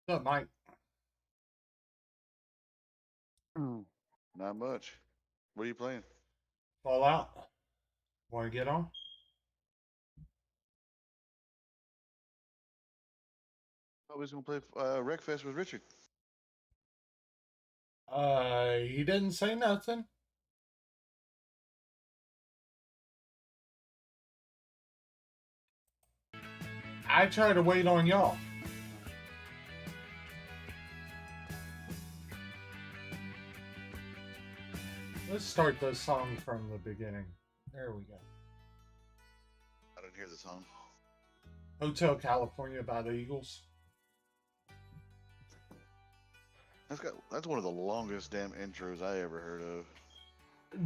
What's up, Mike? Not much. What are you playing? Fallout. Want to get on? I was gonna play Wreckfest with Richard. He didn't say nothing. I try to wait on y'all. Let's start the song from the beginning. There we go. I didn't hear the song. Hotel California by the Eagles. That's one of the longest damn intros I ever heard of.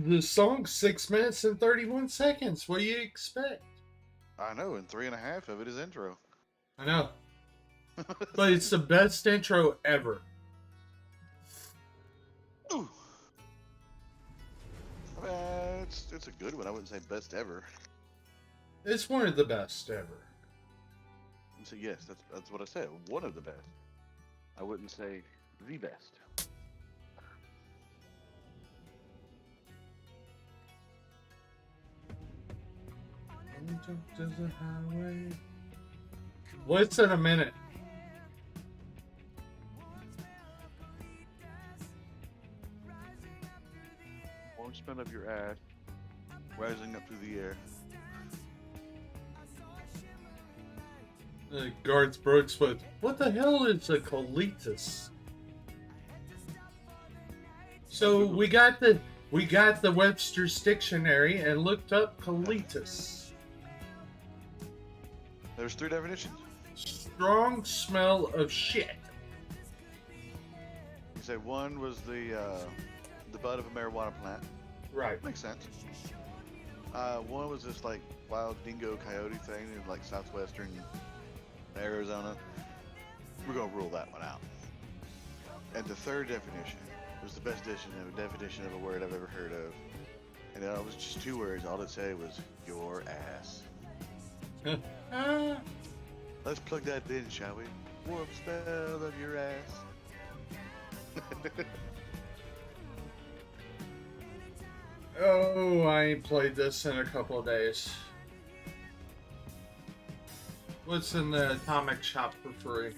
The song's 6 minutes and 31 seconds. What do you expect? I know, and 3.5 of it is intro. I know. But it's the best intro ever. Ooh. It's a good one. I wouldn't say best ever. It's one of the best ever. So yes, that's what I said. One of the best. I wouldn't say the best. What's in a minute? One spin of your ass, rising up through the air. Guards Brooks with, what the hell is a colitis? So we got the Webster's dictionary and looked up colitis. There's 3 definitions. Strong smell of shit. You say one was the bud of a marijuana plant. Right. Makes sense. One was this like wild dingo coyote thing in like southwestern Arizona. We're gonna rule that one out. And the third definition was the best definition of a word I've ever heard of. And it was just 2 words. All it said was your ass. Let's plug that in, shall we? Warm spell of your ass. Oh, I ain't played this in a couple of days. What's in the Atomic Shop for free?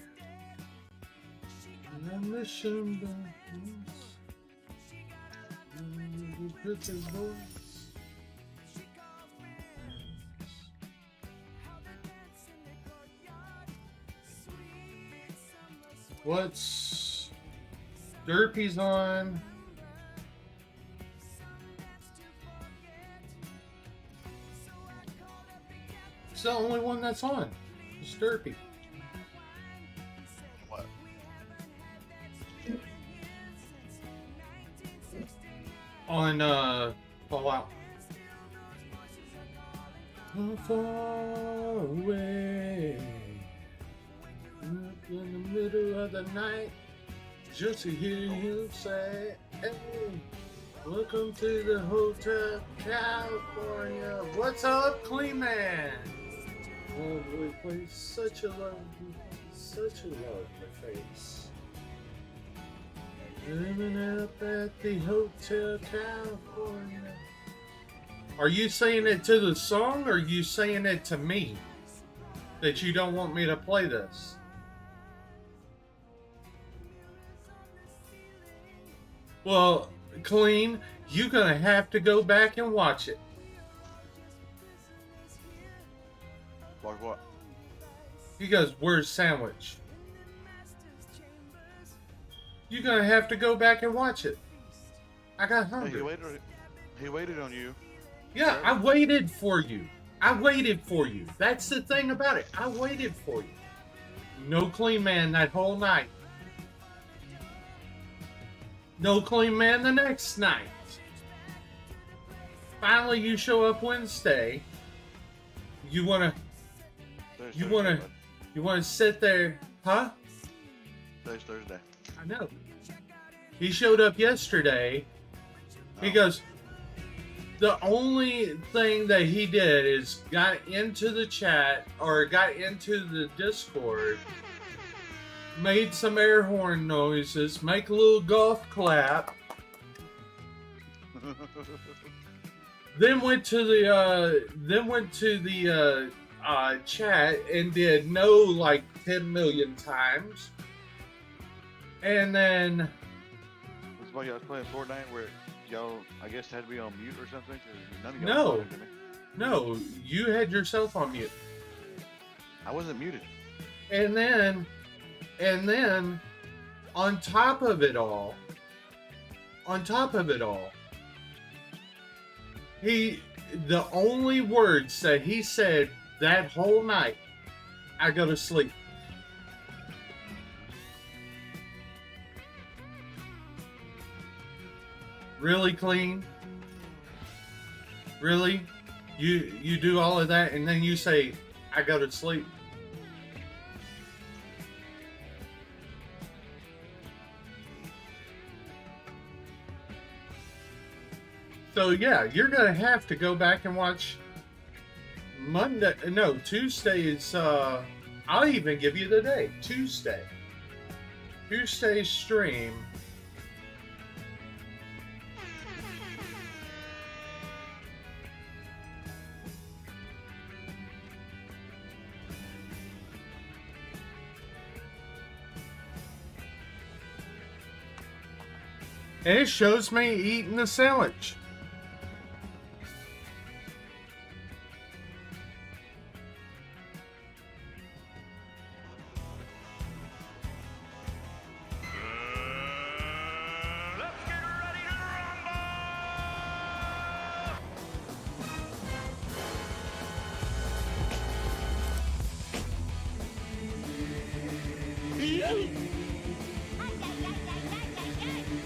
What's Derpy's on? It's the only one that's on. It's Derpy. What? On Fallout. Far away, up in the middle of the night, just to hear him say, "Hey, welcome to the Hotel California. What's up, Clean Man? Lovely place, such a lovely face. Living up at the Hotel California." Are you saying it to the song, or are you saying it to me? That you don't want me to play this? Well, Clean, you're gonna have to go back and watch it. Like what? He goes, "Where's Sandwich?" You're gonna have to go back and watch it. I got Hey, hungry. he waited on you. Yeah, I waited for you. That's the thing about it. I waited for you. No Clean Man that whole night. No Clean Man the next night. Finally, you show up Wednesday. You wanna sit there, huh? Today's Thursday. I know. He showed up yesterday. He goes, the only thing that he did is got into the chat or got into the Discord made some air horn noises, make a little golf clap, then went to the chat and did no like 10 million times, and then That's why y'all was playing Fortnite where y'all, I guess, had to be on mute or something. 'Cause none of y'all No. was talking to me. no, you had yourself on mute, I wasn't muted. and then on top of it all, the only words that he said that whole night, I go to sleep. Really, Clean? Really? You do all of that and then you say, I go to sleep. So yeah, you're gonna have to go back and watch Tuesday's, I'll even give you the day, Tuesday's stream. And it shows me eating the sandwich.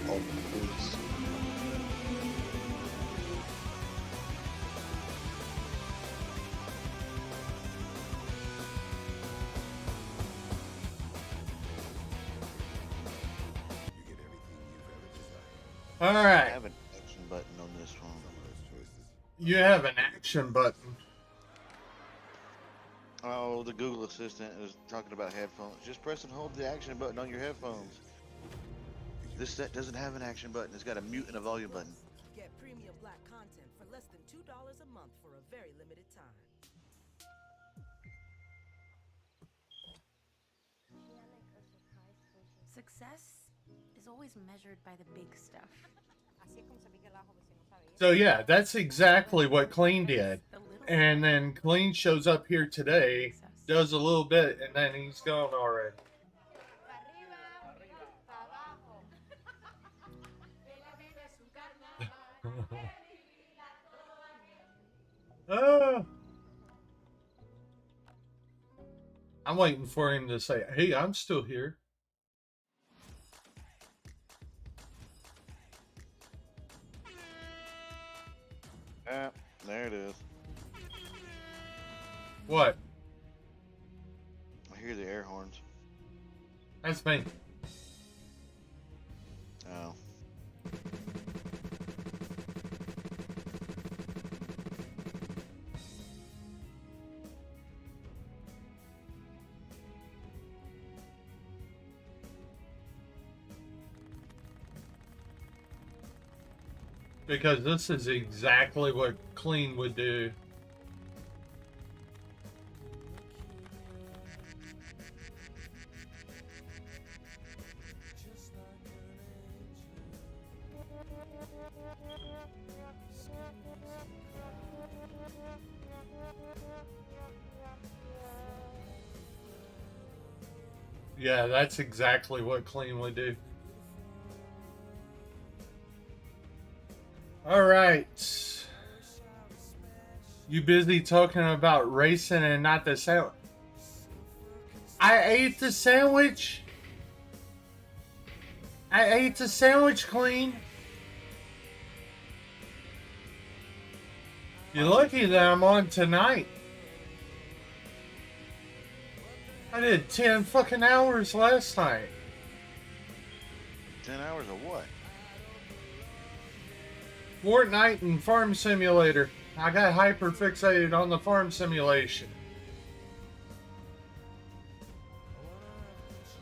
Oh, please. All I right, have an action button on this one. you have an action button. Oh, the Google Assistant is talking about headphones. Just press and hold the action button on your headphones. This set doesn't have an action button. It's got a mute and a volume button. Get premium black content for less than $2 a month for a very limited time. Success is always measured by the big stuff. So yeah, that's exactly what Clean did. The little And then Clean shows up here today, does a little bit, and then he's gone already. Oh. I'm waiting for him to say, hey, I'm still here. Yeah, there it is. What? I hear the air horns. That's me. Oh. Because this is exactly what Clean would do. Yeah, that's exactly what Clean would do. All right. You busy talking about racing and not the sandwich? I ate the sandwich. I ate the sandwich, Clean. You're lucky that I'm on tonight. I did 10 fucking hours last night. 10 hours of what? Fortnite and Farm Simulator. I got hyper fixated on the farm simulation.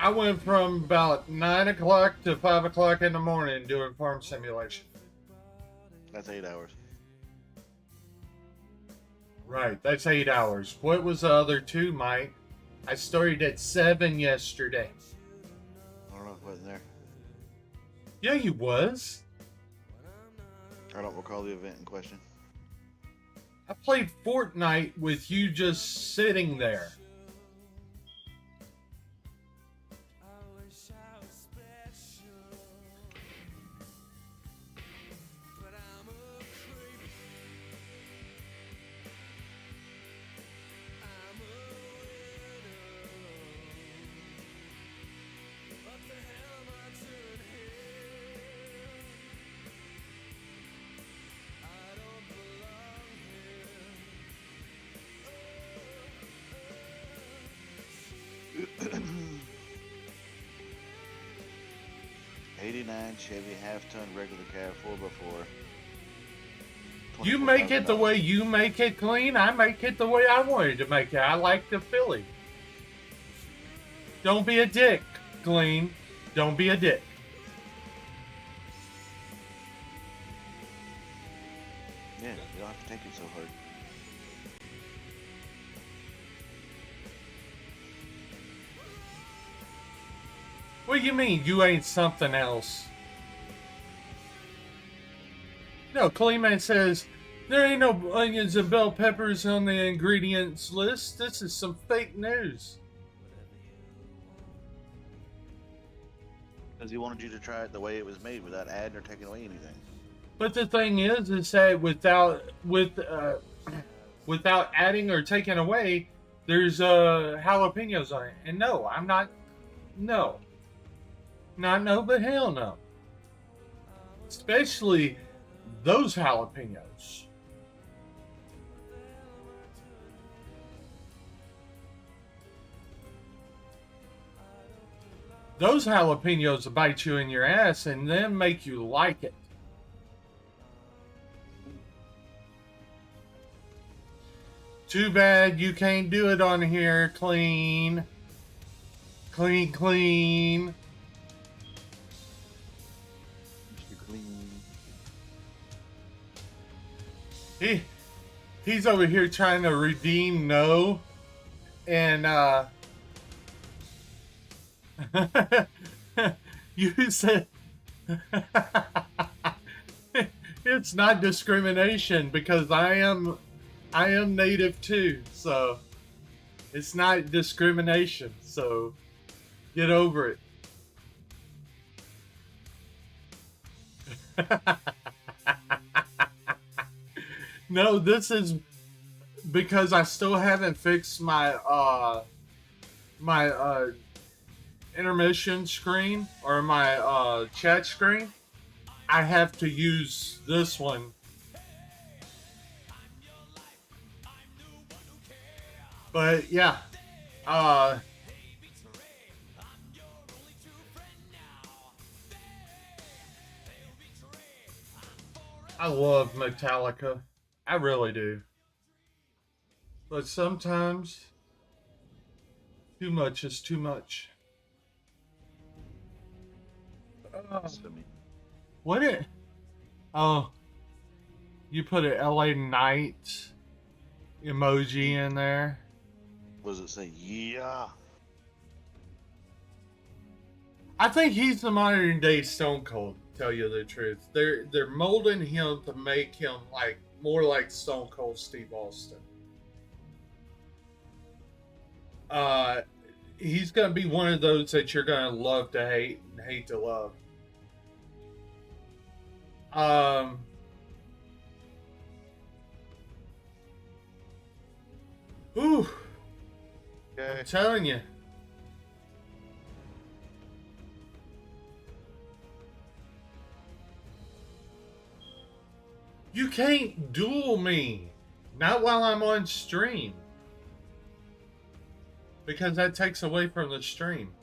I went from about 9 o'clock to 5 o'clock in the morning doing farm simulation. That's 8 hours. Right, that's 8 hours. What was the other 2, Mike? I started at 7 yesterday. I don't know if it wasn't there. Yeah, you was. I don't recall the event in question. I played Fortnite with you just sitting there. '89 Chevy half-ton regular cab 4x4. You make it the way you make it clean. I make it the way I wanted to make it. I like the Philly. Don't be a dick, Clean. Don't be a dick. Yeah, you don't have to take it so hard. What do you mean you ain't something else? No, Clean says, there ain't no onions and bell peppers on the ingredients list. This is some fake news. Because he wanted you to try it the way it was made without adding or taking away anything. But the thing is that without adding or taking away, there's jalapenos on it. And no, I'm not. No. Not no, but hell no. Especially those jalapenos. Those jalapenos will bite you in your ass and then make you like it. Too bad you can't do it on here, Clean. Clean, clean. Mr. Clean. He's over here trying to redeem no. And, you said it's not discrimination because I am native too, so it's not discrimination, so get over it. No, this is because I still haven't fixed my intermission screen or my chat screen. I have to use this one. But yeah, I love Metallica. I really do. But sometimes too much is too much. What it? Oh, you put an LA Night emoji in there. What does it say? Yeah. I think he's the modern day Stone Cold. To tell you the truth, they're molding him to make him like more like Stone Cold Steve Austin. He's gonna be one of those that you're gonna love to hate and hate to love. Ooh. Okay. I'm telling you. You can't duel me. Not while I'm on stream. Because that takes away from the stream.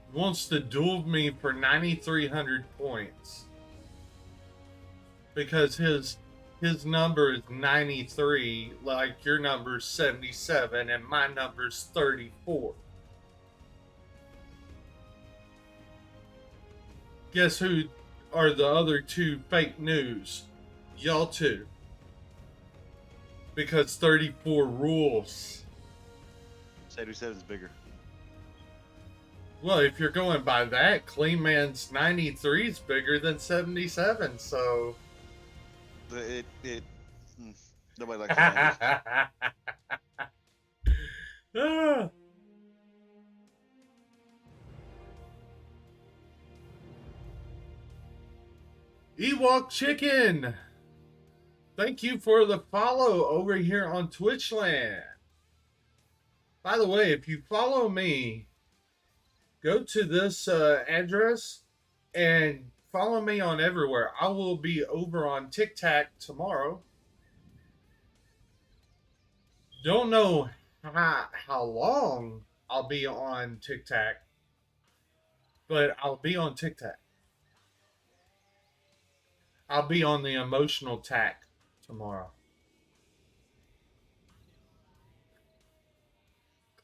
He wants to duel me for 9,300 points. Because his his number is 93, like your number's 77, and my number's 34. Guess who are the other two fake news? Y'all two. Because 34 rules. 77 is bigger. Well, if you're going by that, Clean Man's 93 is bigger than 77, so. Nobody likes the numbers. Ewok Chicken, thank you for the follow over here on Twitchland. By the way, if you follow me, go to this address and follow me on everywhere. I will be over on TikTok tomorrow. Don't know how long I'll be on TikTok, but I'll be on TikTok. I'll be on the emotional tack tomorrow.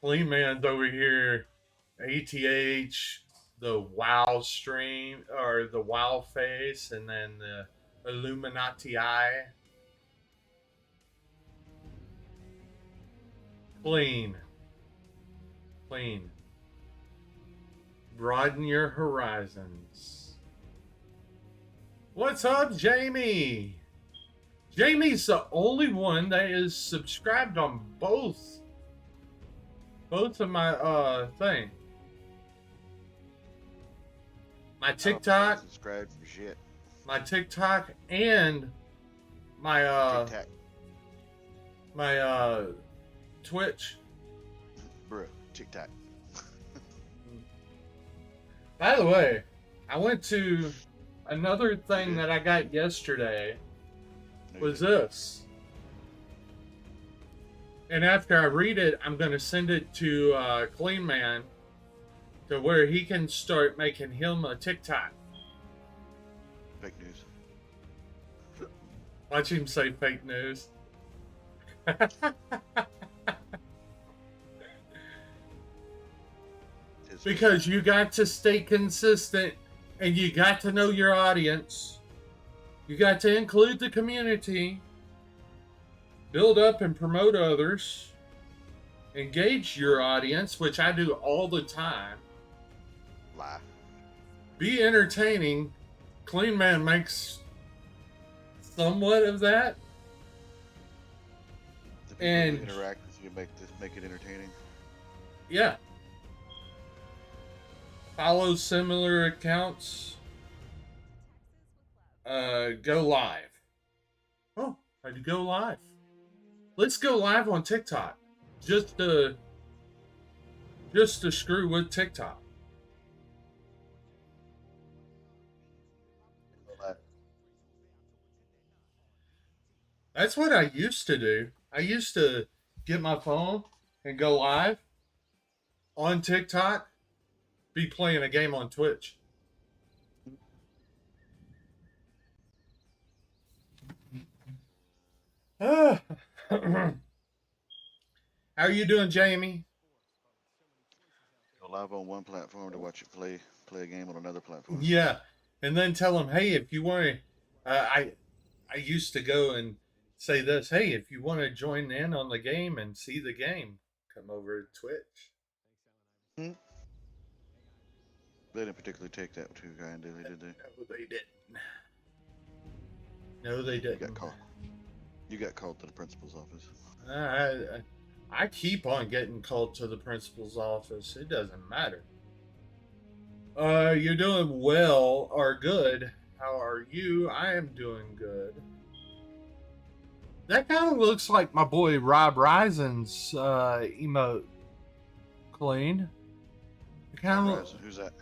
Clean Man's over here. ATH, the WoW stream, or the WoW face, and then the Illuminati eye. Clean. Clean. Broaden your horizons. What's up, Jamie? Jamie's the only one that is subscribed on both of my thing. My TikTok, subscribe for shit. My TikTok and my TikTok. My Twitch. Bro, TikTok. By the way, I went to another thing that I got yesterday was this. And after I read it, I'm going to send it to Clean Man to where he can start making him a TikTok. Fake news. Watch him say fake news. Because you got to stay consistent and you got to know your audience. You got to include the community. Build up and promote others. Engage your audience, which I do all the time. Laugh. Be entertaining. Clean Man makes somewhat of that. The people and who interact with you make it entertaining. Yeah. Follow similar accounts. Go live. Oh, how'd you go live? Let's go live on TikTok. Just to screw with TikTok. That's what I used to do. I used to get my phone and go live on TikTok, be playing a game on Twitch. How are you doing, Jamie? Go live on one platform to watch it play a game on another platform. Yeah, and then tell them, hey, if you want to, I used to go and say this, hey, if you want to join in on the game and see the game, come over to Twitch. Hmm? They didn't particularly take that too kindly, did they? No, they didn't. No, they didn't. You got called to the principal's office. I keep on getting called to the principal's office. It doesn't matter. You're doing well or good. How are you? I am doing good. That kind of looks like my boy Rob Risen's emote. Clean. Who's that?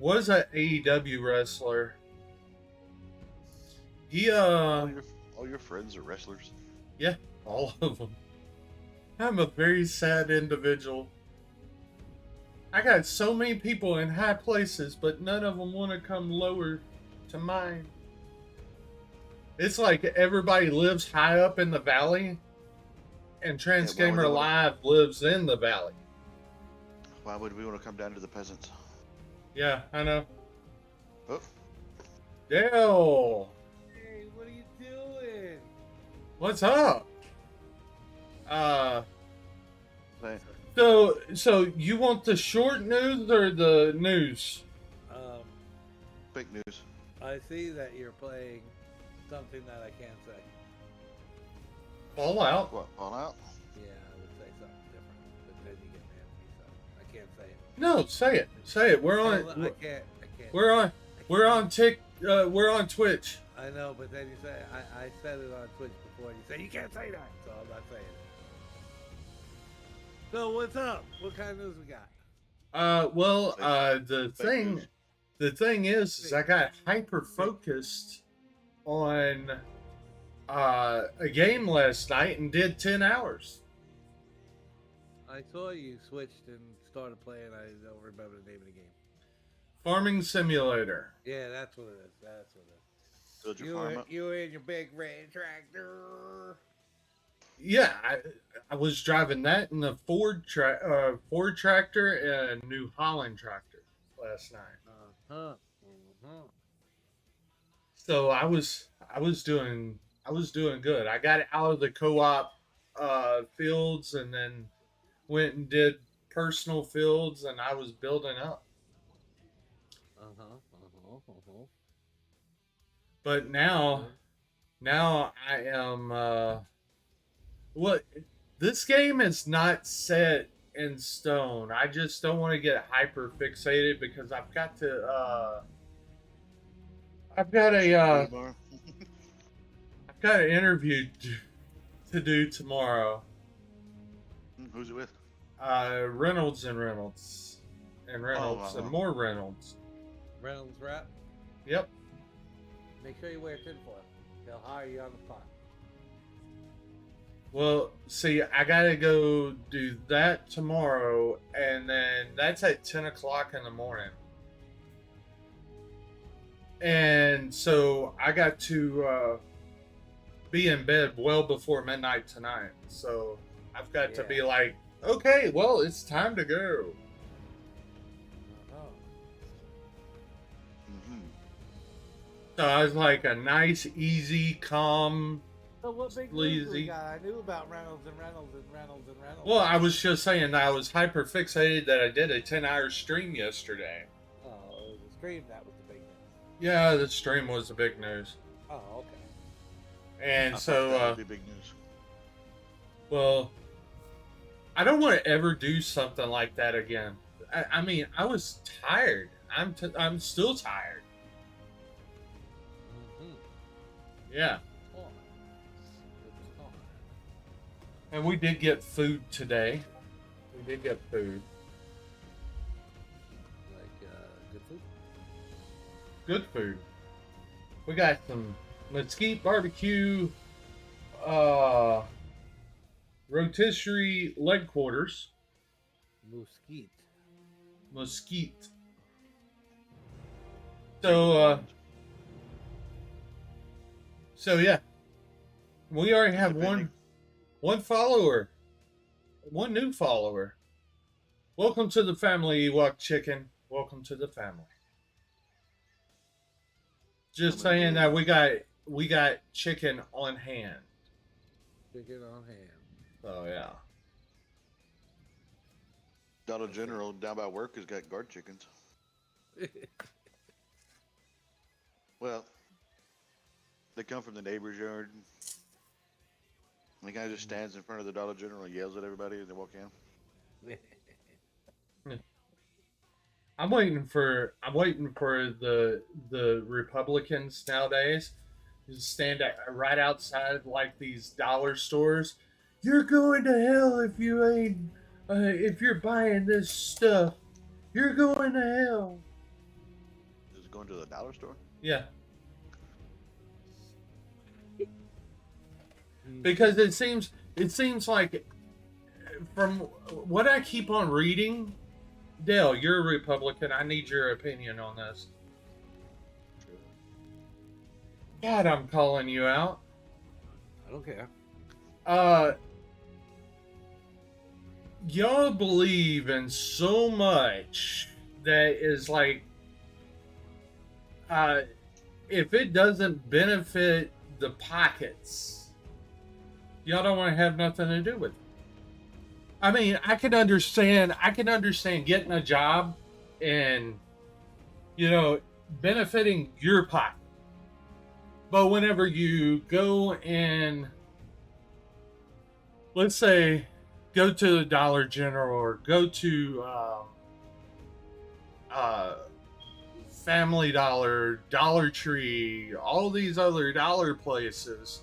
Was an AEW wrestler. He all your friends are wrestlers. Yeah, all of them. I'm a very sad individual. I got so many people in high places, but none of them want to come lower to mine. It's like everybody lives high up in the valley, and why would Transgamer they wanna- Live lives in the valley. Why would we want to come down to the peasants? Yeah, I know. Oh, Dale, Hey, what are you doing? what's up? say, So you want the short news or the news? fake news. I see that you're playing something that I can't say. Fallout. What, Fallout? Yeah, I would say something different, but then you get mad at me, so I can't say it. No, say it. Say it. We're I on. can't. We're on. We're on We're on Twitch. I know, but then you say I said it on Twitch before. You say you can't say that, so I'm not saying it. So what's up? What kind of news we got? The thing is I got hyper focused on a game last night and did 10 hours. I saw you switched and started playing. I don't remember the name of the game. Farming Simulator. Yeah, that's what it is. That's what it is. Build your farm up. You and your big red tractor. Yeah, I was driving that in the Ford tractor and a New Holland tractor last night. So I was doing good. I got out of the co-op fields and then went and did personal fields, and I was building up. But now I am this game is not set in stone. I just don't want to get hyper fixated because I've got an interview to do tomorrow. Who's it with? Reynolds and Reynolds and more Reynolds. Reynolds rap. Yep. Make sure you wear tinfoil. They'll hire you on the spot. Well, see, I gotta go do that tomorrow, and then that's at 10 o'clock in the morning. And so I got to be in bed well before midnight tonight. So I've got to be like, okay, well, it's time to go. So I was like a nice, easy, calm, So what big news we got? I knew about Reynolds and Reynolds and Reynolds and Reynolds. Well, I was just saying that I was hyper fixated that I did a 10-hour stream yesterday. Oh, it was the stream that was the big news. Yeah, the stream was the big news. Oh, okay. And I so, thought that would be big news. well, I don't want to ever do something like that again. I mean, I was tired. I'm still tired. Yeah. And we did get food today. We did get food. Like good food. Good food. We got some mesquite barbecue, rotisserie leg quarters. Mesquite. So yeah, we already have one follower, one new follower. Welcome to the family, Ewok Chicken. Welcome to the family. Just saying that we got chicken on hand. Chicken on hand. So yeah. Dollar General down by work has got guard chickens. Well, they come from the neighbor's yard. And the guy just stands in front of the Dollar General and yells at everybody as they walk in. I'm waiting for the Republicans nowadays to stand right outside like these dollar stores. You're going to hell if you ain't if you're buying this stuff. You're going to hell. Is it going to the dollar store? Yeah. Because it seems like from what I keep on reading, Dale, you're a Republican. I need your opinion on this. God, I'm calling you out. I don't care. Uh, y'all believe in so much that is like, uh, if it doesn't benefit the pockets, y'all don't want to have nothing to do with it. I mean, I can understand. I can understand getting a job and benefiting your pocket. But whenever you go and, let's say, go to the Dollar General or go to uh, Family Dollar, Dollar Tree, all these other dollar places.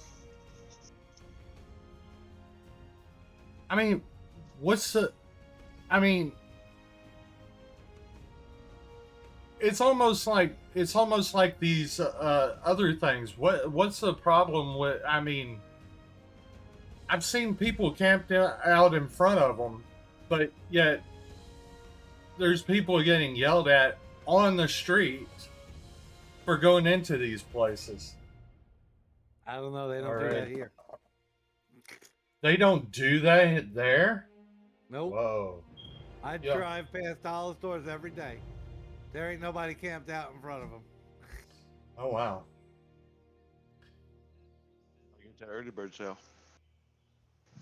I mean, what's the? I mean, it's almost like these other things. What's the problem with? I mean, I've seen people camped out in front of them, but yet there's people getting yelled at on the street for going into these places. I don't know. They don't All do right. that here. They don't do that there? Nope. Whoa. I Yeah. drive past dollar stores every day. There ain't nobody camped out in front of them. Oh, wow. I get that early bird sale.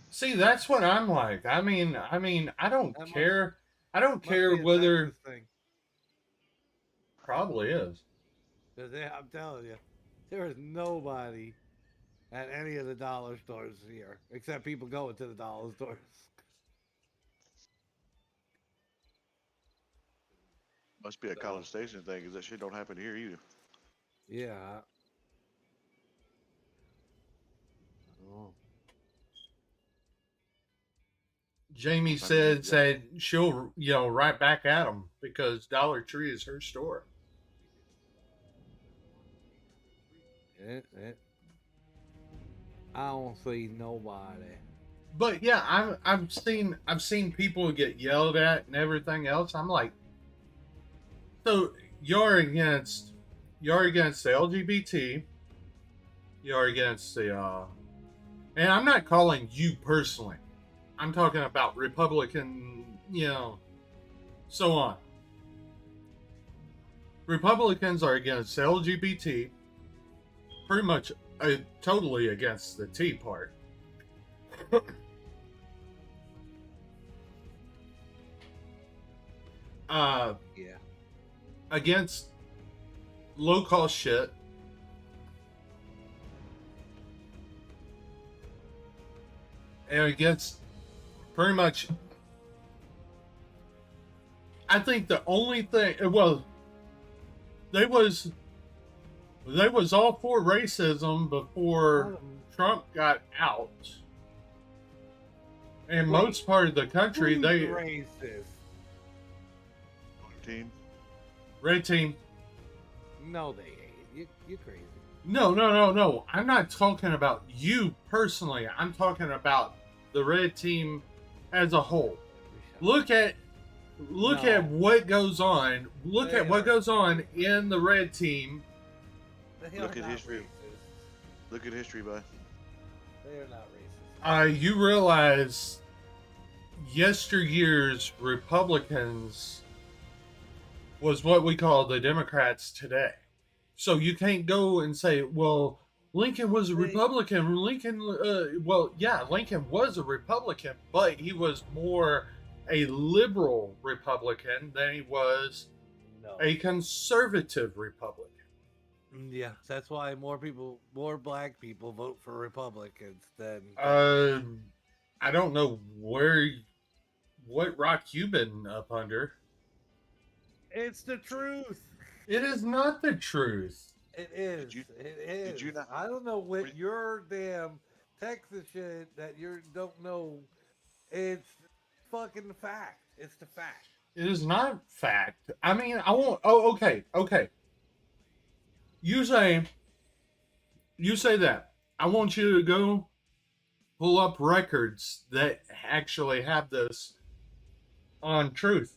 See, that's what I'm like. I mean, I don't That care. I don't Must care be a whether. Texas thing. Probably is. 'Cause I'm telling you, there is nobody at any of the dollar stores here, except people going to the dollar stores. Must be a College Station thing, because that shit don't happen here either. Yeah. Oh. Jamie said she'll right back at them because Dollar Tree is her store. I don't see nobody. But yeah, I've seen people get yelled at and everything else. I'm like, so you're against the LGBT, you're against the and I'm not calling you personally. I'm talking about Republican, so on. Republicans are against LGBT, pretty much totally against the Tea part. Yeah. Against low cost shit. And against pretty much, I think the only thing, well, they was all for racism before Trump got out. In most part of the country, Who's they racist. Team. red team. No, they ain't. You're crazy. No. I'm not talking about you personally. I'm talking about the red team as a whole. Look at what goes on. Look at what goes on in the red team. Look at history. Look at history, bud. They are not racist. You realize yesteryear's Republicans was what we call the Democrats today. So you can't go and say, well, Lincoln was a Republican. Lincoln was a Republican, but he was more a liberal Republican than he was a conservative Republican. Yeah, that's why more black people vote for Republicans than. I don't know what rock you've been up under. It's the truth. It is not the truth. It is. It is. Did you not? I don't know what your damn Texas shit that you don't know. It's fucking fact. It's the fact. It is not fact. I mean, I won't. Oh, okay. You say that. I want you to go pull up records that actually have this on truth.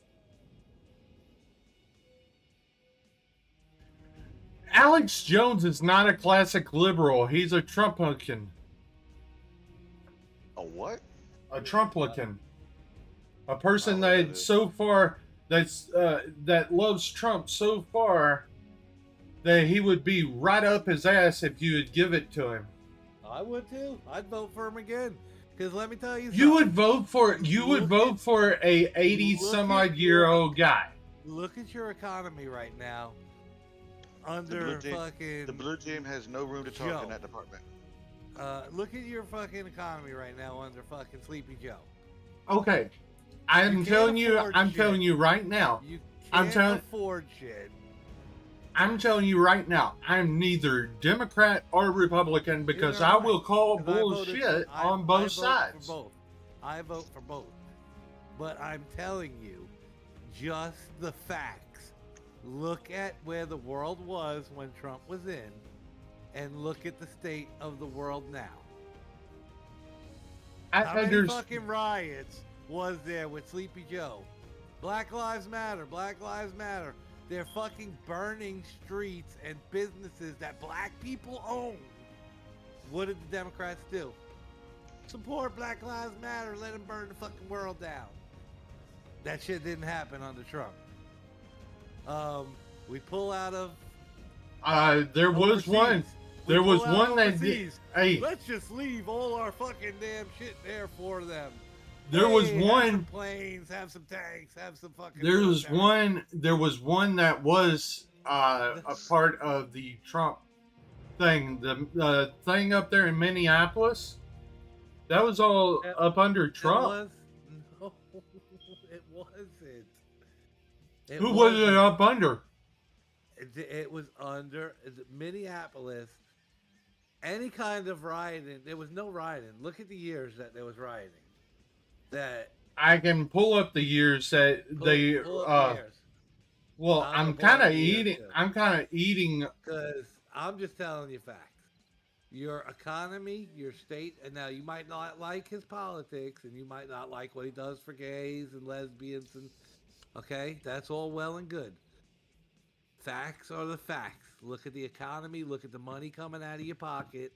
Alex Jones is not a classic liberal. He's a Trumplican. A what? A Trumplican. A I person don't know what that that is. so far that loves Trump so far that he would be right up his ass if you would give it to him. I would too. I'd vote for him again. Because let me tell you something. You would vote for a 80 some odd year old guy. Look at your economy right now. The blue team has no room to talk Joe. in that department. Look at your fucking economy right now under fucking Sleepy Joe. Okay. You I'm can't telling you afford I'm shit. telling you right now. You I'm can't telling- afford shit. I'm telling you right now, I'm neither Democrat or Republican because Neither I am will call 'Cause I voted- bullshit I- on I both vote sides. For both. I vote for both. But I'm telling you, just the facts. Look at where the world was when Trump was in, and look at the state of the world now. How many fucking riots was there with Sleepy Joe? Black Lives Matter, Black Lives Matter. They're fucking burning streets and businesses that black people own. What did the Democrats do? Support Black Lives Matter, let them burn the fucking world down. That shit didn't happen under Trump. We pull out of There was overseas. one. We There was pull out one that did. overseas. Hey, Let's just leave all our fucking damn shit there for them. there was Hey, have one. some planes, have some tanks, have some fucking. There was military. one. There was one that was a part of the Trump thing. The thing up there in Minneapolis. That was all It- up under Trump. No, it wasn't. Who was it up under? It was under Minneapolis. Any kind of rioting, there was no rioting. Look at the years that there was rioting. That I can pull up the years that they. pull up the years. Well, I'm I'm gonna pull kind up of the years, eating. too. I'm kind of eating. Because I'm just telling you facts. Your economy, your state, and now you might not like his politics, and you might not like what he does for gays and lesbians, and okay, that's all well and good. Facts are the facts. Look at the economy, look at the money coming out of your pocket,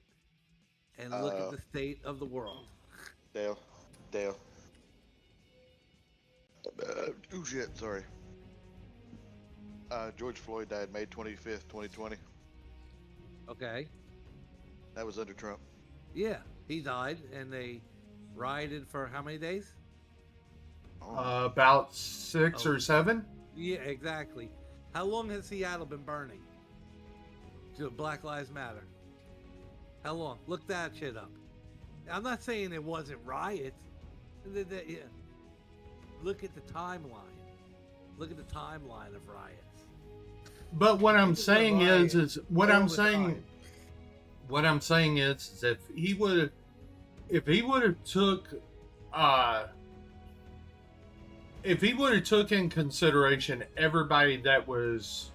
and look at the state of the world. Dale. Oh shit, sorry. George Floyd died May 25th, 2020. Okay? That was under Trump. Yeah, he died, and they rioted for how many days? About 6 or 7. Yeah, exactly. How long has Seattle been burning? To Black Lives Matter. How long? Look that shit up. I'm not saying it wasn't riots. Yeah. Look at the timeline. Look at the timeline of riots. But what I'm Look at the saying riot is what all I'm the saying. time. What I'm saying is if he would have took in consideration everybody that was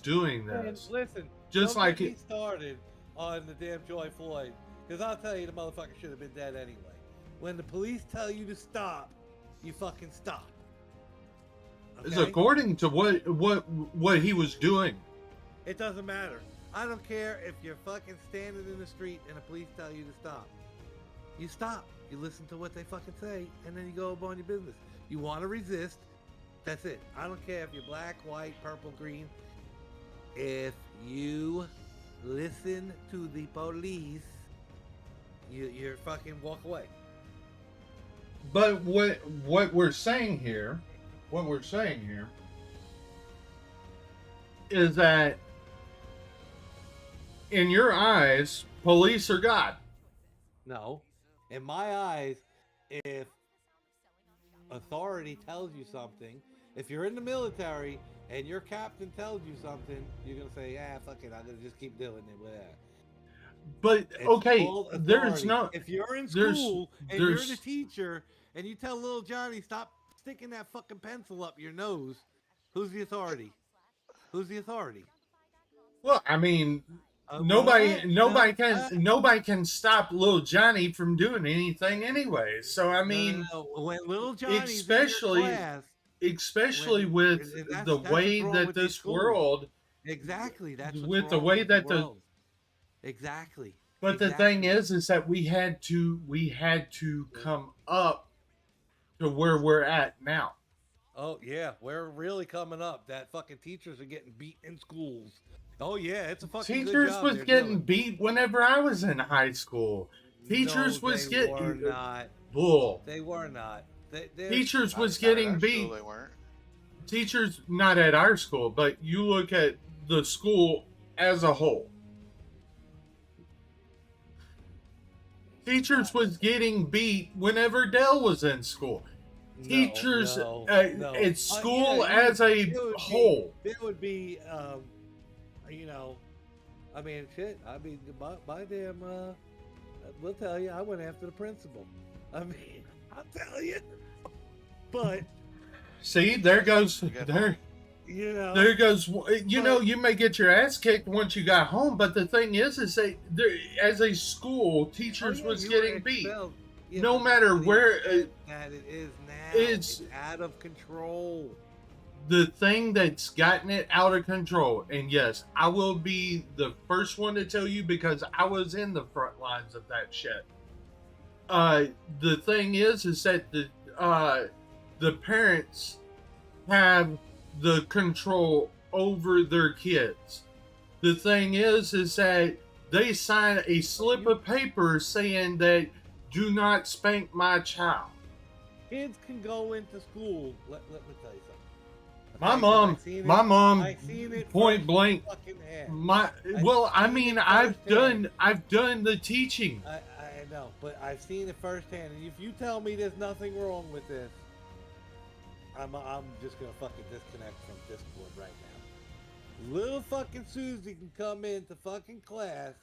doing Man, this, listen, just don't like get me it, started on the damn Joy Floyd, because I'll tell you the motherfucker should have been dead anyway. When the police tell you to stop, you fucking stop. is Okay? according to what he was doing. It doesn't matter. I don't care if you're fucking standing in the street and the police tell you to stop. You stop. You listen to what they fucking say, and then you go about your business. You want to resist, that's it. I don't care if you're black, white, purple, green. If you listen to the police, you're fucking walk away. But what we're saying here is that in your eyes, police are God. No. In my eyes, if authority tells you something, if you're in the military and your captain tells you something, you're going to say, fuck it, I'm going to just keep doing it with that. But It's okay, called there's authority. no. If you're in there's- school and you're there's- the teacher and you tell little Johnny, stop sticking that fucking pencil up your nose, who's the authority? Who's the authority? Well, I mean, Well, nobody can stop little Johnny from doing anything anyway. So I mean, when little Johnny's especially- in your class, especially when- with and that's the what's way wrong that with these this schools. world Exactly. That's what's with the wrong way with that the the. world. Exactly. But the thing Exactly. is that we had to come up to where we're at now. Oh yeah, we're really coming up. That fucking teachers are getting beat in schools. Oh yeah, it's a fucking good Teachers job was they're getting doing. beat whenever I was in high school. No, Teachers they was were getting not. bull. They were not. There's Teachers was Not at getting our beat. school, they weren't. Teachers not at our school, but you look at the school as a whole. Teachers was getting beat whenever Dell was in school. Teachers no. at school Yeah, as a it would whole. Be, it would be, you know, I mean, shit. I mean, my damn. We'll tell you, I went after the principal. I mean, I'll tell you. But See, there goes got there. you know, There goes. You know, you may get your ass kicked once you got home, but the thing is that there, as a school, teachers yeah, was you were getting beat. expelled. Yeah, No but matter the where. extent that it is now, it's- it's out of control. The thing that's gotten it out of control, and yes, I will be the first one to tell you because I was in the front lines of that shit. The thing is that the parents have the control over their kids. The thing is that they sign a slip of paper saying that do not spank my child. Kids can go into school. Let me tell you something. My Okay, 'cause mom, I seen it- my mom, I seen it point first blank. fucking hand. I seen mean, it I've firsthand. done the teaching. I know, but I've seen it firsthand. And if you tell me there's nothing wrong with this, I'm just gonna fucking disconnect from Discord right now. Little fucking Susie can come into fucking class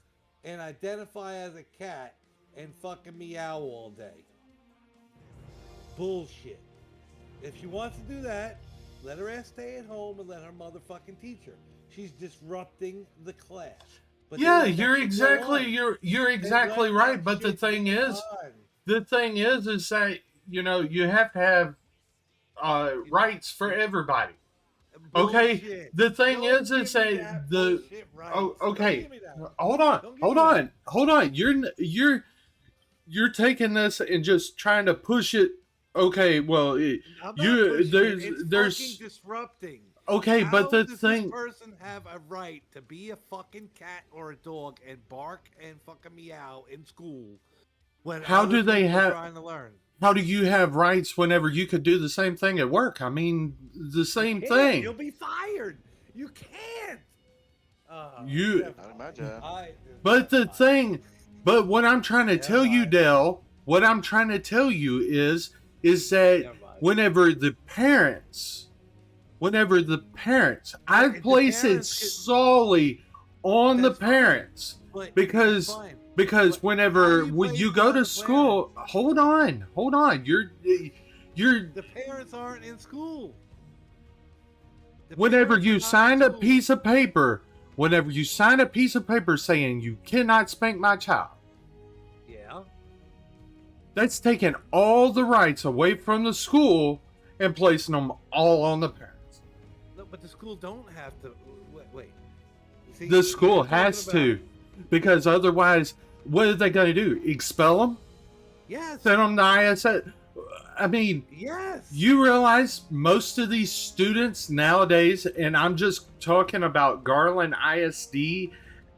and identify as a cat and fucking meow all day. Bullshit. If she wants to do that, let her ass stay at home and let her motherfucking teach her. She's disrupting the class. But Yeah, they let you're that shit exactly go on. you're They exactly let right. that But the shit thing go is, on. that you have to have rights for everybody. Okay. Bullshit. The thing Don't is give me that that the bullshit rights. oh Don't okay. give me that. Hold on, Don't give hold me on, that. hold on. You're taking this and just trying to push it. Okay, well, I'm not you pushing there's it. It's there's fucking disrupting. okay, How but the does thing. this person have a right to be a fucking cat or a dog and bark and fucking meow in school when How other do they people are have- trying to learn? How do you have rights whenever you could do the same thing at work? I mean, the same Can't. thing. You'll be fired. You can't. You- never Not in my mind. job. But the thing, but what I'm trying to Never tell you, mind. Dell, what I'm trying to tell you is that Never mind. whenever the parents, I The place it parents get- solely on the That's fine. parents But because that's fine. because But whenever how do you when place you it go on to the school, hold on, you're The parents aren't in school. The whenever parents you are not sign in a school. piece of paper, saying you cannot spank my child, Yeah. that's taking all the rights away from the school and placing them all on the parents. No, but the school don't have to. Wait. See, The school you're talking has about- to, because otherwise, what are they going to do? Expel them? Yes. Send them to ISS? I mean, Yes. you realize most of these students nowadays, and I'm just talking about Garland ISD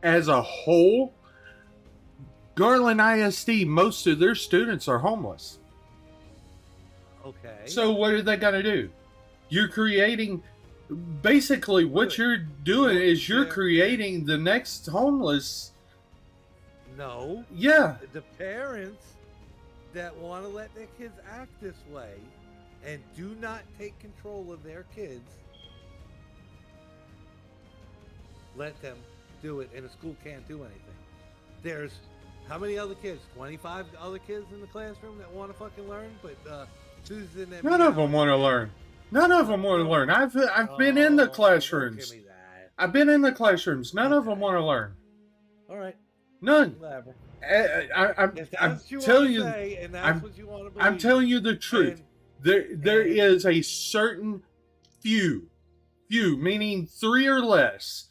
as a whole, Garland ISD, most of their students are homeless. Okay. So what are they going to do? You're creating, basically what you're doing is you're Yeah. creating the next homeless. No. Yeah, The parents that want to let their kids act this way and do not take control of their kids, let them do it, and the school can't do anything. There's how many other kids? 25 other kids in the classroom that want to fucking learn, but Susan and none of them want to learn. None of them want to learn. I've been in the classrooms. Give me that. I've been in the classrooms. None of them want to learn. All right, None. whatever. I'm If that's I'm what you telling want to you, say, and that's I'm- what you want to believe, I'm telling you the truth. There and- is a certain few, meaning 3 or less,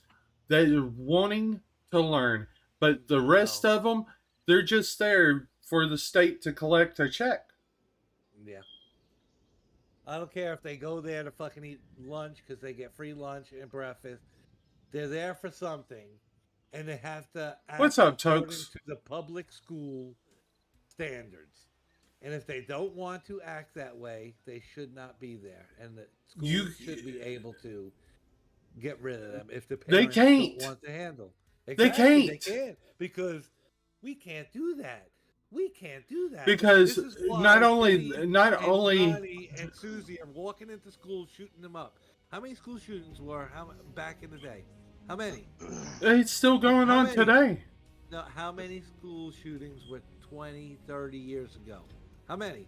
that are wanting to learn, but the rest No. of them, they're just there for the state to collect a check. Yeah. I don't care if they go there to fucking eat lunch because they get free lunch and breakfast. They're there for something, and they have to What's act up, according Tokes? to the public school standards. And if they don't want to act that way, they should not be there. And the You, schools should be able to get rid of them if the they parents can't. don't want to handle. They Exactly, they can't. can't because we can't do that. We can't do that. Because This is why not only, Denny not and only, Johnny and Susie are walking into school shooting them up. How many school shootings were back in the day? How many? it's still going How on many? today. No, how many school shootings were 20, 30 years ago? How many?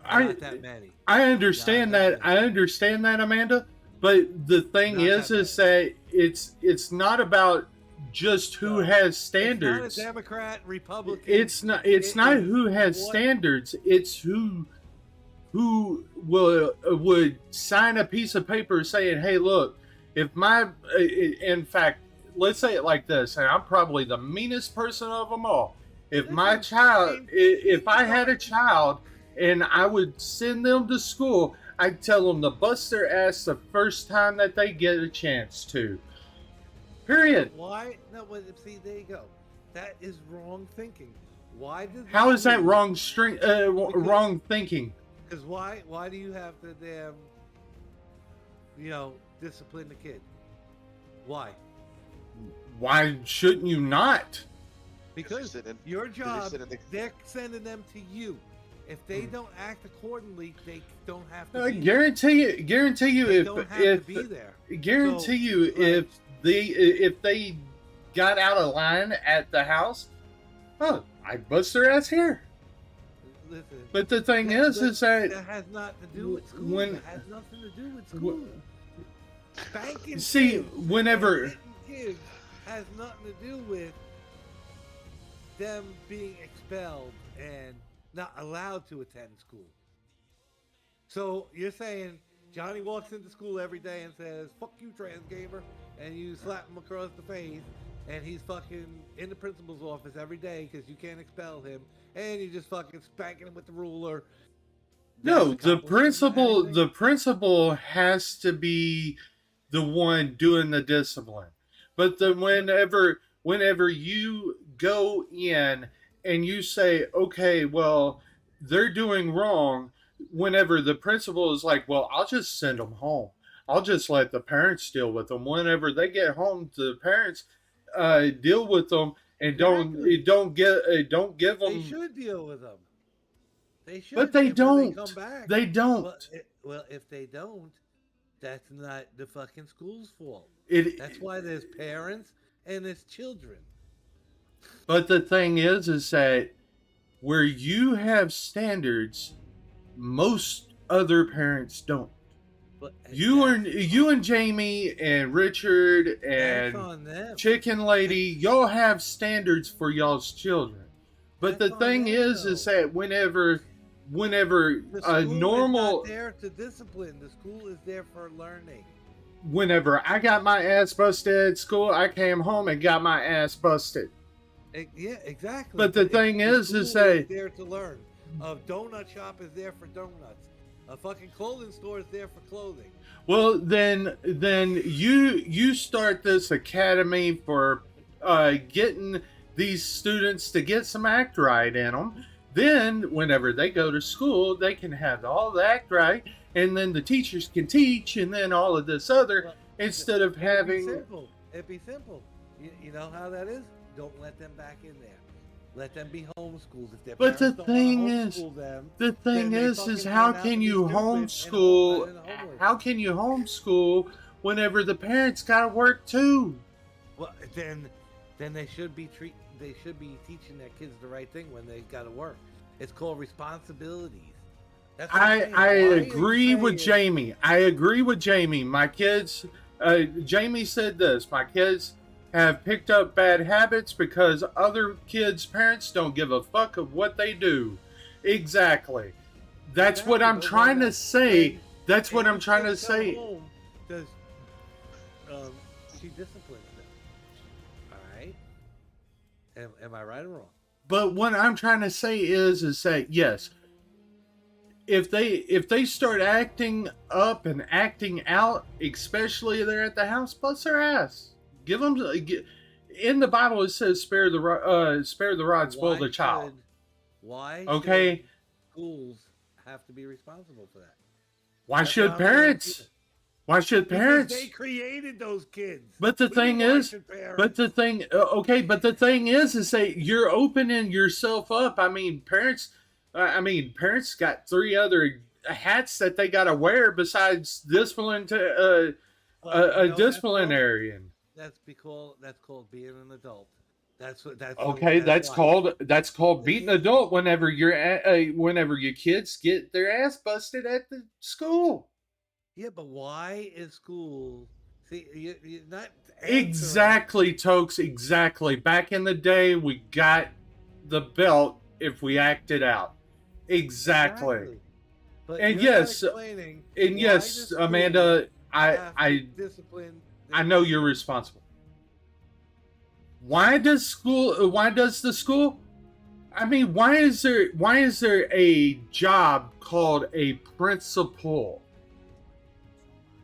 Not that many. I understand Not that. I understand that, Amanda. But the thing Not is that that it's not about just who No. has standards. It's not a Democrat, Republican. It's not. It's It not is who has what- standards. It's who would sign a piece of paper saying, "Hey, look, if my in fact, let's say it like this, and I'm probably the meanest person of them all. If my child, if I had a child, and I would send them to school, I'd tell them to bust their ass the first time that they get a chance to. Period. Why? No, but see, there you go. That is wrong thinking. Why did? How is that wrong wrong thinking? Because why do you have to damn, discipline the kid? Why? Why shouldn't you not? Because sitting- your they're job, sitting- they're sending them to you. If they don't act accordingly, they don't have to. I be guarantee you, They if don't have to be there. guarantee So, you, like- if they got out of line at the house, oh, I'd bust their ass here. Listen, But the thing is that that has nothing to do with school. when- It has nothing to do with school. Spanking see, kids whenever and hitting kids has nothing to do with them being expelled and not allowed to attend school. So you're saying Johnny walks into school every day and says, "Fuck you, trans gamer," and you slap him across the face, and he's fucking in the principal's office every day because you can't expel him, and you just fucking spanking him with the ruler. no, That's the accomplishing anything? principal has to be the one doing the discipline. But then whenever you go in and you say, okay, well, they're doing wrong, whenever the principal is like, well, I'll just send them home. I'll just let the parents deal with them. Whenever they get home, the parents deal with them and Exactly. don't give them. They should deal with them. They should. But they if don't. come back. They don't. Well, if they don't, that's not the fucking school's fault. It. That's why there's parents and there's children. But the thing is that where you have standards, most other parents don't. But You that's and Jamie and Richard and on them. Chicken Lady, y'all have standards for y'all's children. But That's the on thing them, is though. that whenever The a school normal is not there to discipline. The school is there for learning. whenever I got my ass busted at school, I came home and got my ass busted. Yeah, exactly. But the thing is school that- there to learn. A donut shop is there for donuts. A fucking clothing store is there for clothing. Well, then you start this academy for getting these students to get some act right in them. Then, whenever they go to school, they can have all the act right, and then the teachers can teach, and then all of this other Well, instead of having. It'd be simple. You know how that is? Don't let them back in there. Let them be homeschooled. If their But the parents don't wanna thing is, homeschool them, the thing then they is fucking how turn out can to be you stupid and homeschool? homeless. How can you homeschool whenever the parents gotta work too? Well, then they should be teaching their kids the right thing when they got to work. It's called responsibilities. That's what I'm saying. I Why are you agree with saying- Jamie. I agree with Jamie. My kids, Jamie said this. My kids have picked up bad habits because other kids' parents don't give a fuck of what they do. Exactly. That's what I'm Exactly, but trying when to say. when- That's what when I'm trying to kids come say. home, does she disciplines them. All right. Am I right or wrong? But what I'm trying to say is that yes, if they start acting up and acting out, especially they're at the house, bust their ass. Give them. In the Bible, it says, "Spare the rod, spoil the child." Why Okay. should schools have to be responsible for that? Why That's should what I'm parents? saying. Why should Because parents? they created those kids. But the What do you thing mean, why is, should parents? but the thing, okay, but the thing is that you're opening yourself up. I mean, parents got 3 other hats that they got to wear besides discipline to a disciplinarian. That's called being an adult. That's Okay, that's called beating an adult whenever whenever your kids get their ass busted at the school. Yeah, but why is school? See, you're not Exactly, Tokes. Exactly. Back in the day, we got the belt if we acted out. Exactly. But And you're not yes, explaining and why yes, does school Amanda, have to I discipline. I know you're responsible. Why does the school? I mean, why is there a job called a principal?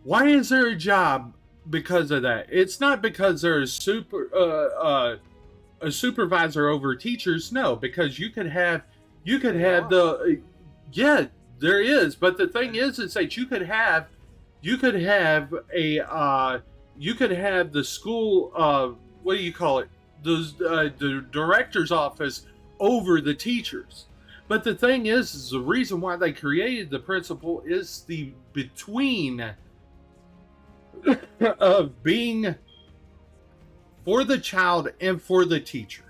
Why is there a job because of that? It's not because there's a supervisor over teachers. No, because you could have the yeah, there is. But the thing is that you could have the school what do you call it? The director's office over the teachers. But the thing is the reason why they created the principal is the between of being for the child and for the teacher.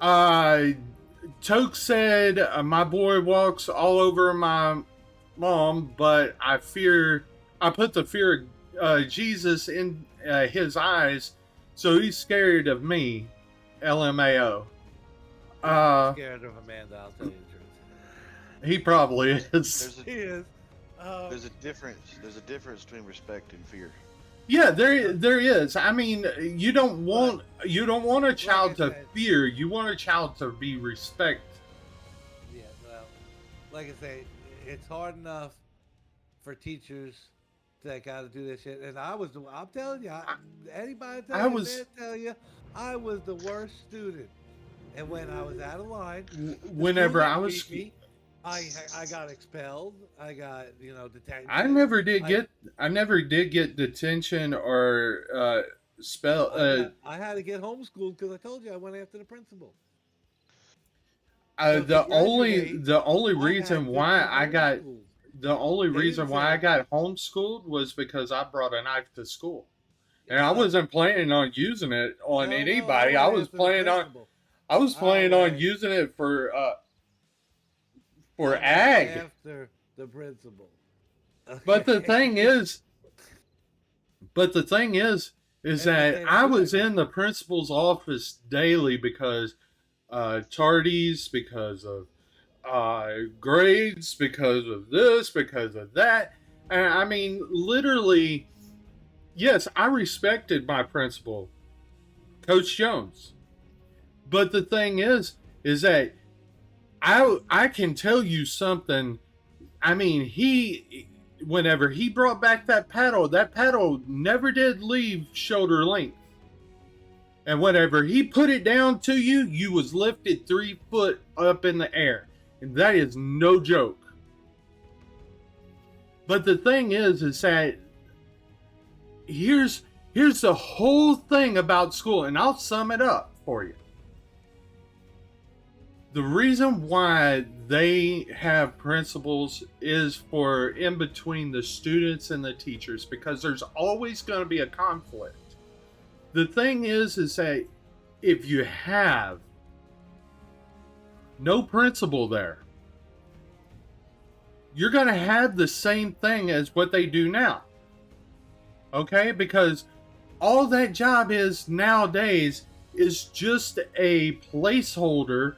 Toke said, my boy walks all over my mom, but I put the fear of Jesus in his eyes, so he's scared of me. LMAO. I'm scared of Amanda, I'll tell you the truth. He probably is. He is. There's a difference. There's a difference between respect and fear. Yeah, there is. I mean, you don't want a child to fear. You want a child to be respect. Yeah, well, like I say, it's hard enough for teachers that got to do this shit. And I'm telling you, anybody tell you, I was the worst student. And when I was out of line, whenever I was, I got expelled. I got detention. I never did get detention or spell. I had to get homeschooled because I told you I went after the principal. The only reason why I got homeschooled was because I brought a knife to school, and I wasn't planning on using it on anybody. No, I was planning on using it for ag. After the principal. But the thing is that I was in the principal's office daily because tardies, because of grades, because of this, because of that. And I mean, literally, yes, I respected my principal, Coach Jones. But the thing is that I can tell you something. I mean, whenever he brought back that paddle never did leave shoulder length. And whenever he put it down to you, you was lifted 3 foot up in the air. And that is no joke. But the thing is that here's the whole thing about school, and I'll sum it up for you. The reason why they have principals is for in between the students and the teachers, because there's always going to be a conflict. The thing is that if you have no principal there, you're going to have the same thing as what they do now. Okay? Because all that job is nowadays is just a placeholder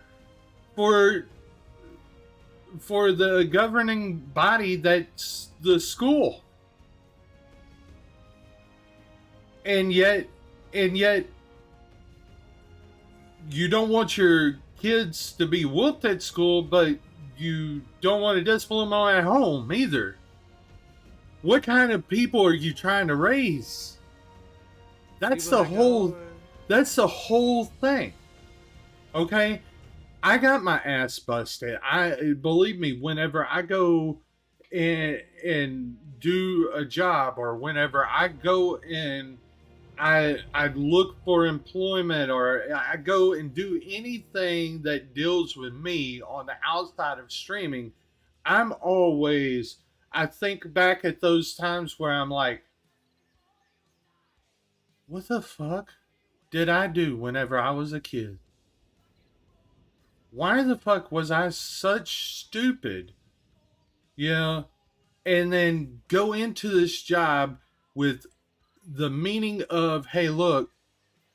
for the governing body that's the school. And yet you don't want your kids to be whooped at school, but you don't want to discipline them at home either. What kind of people are you trying to raise? That's the whole thing. Okay? I got my ass busted. Believe me, whenever I go and do a job, or whenever I go and I look for employment, or I go and do anything that deals with me on the outside of streaming, I think back at those times where I'm like, what the fuck did I do whenever I was a kid? Why the fuck was I such stupid? Yeah. And then go into this job with the meaning of, hey, look,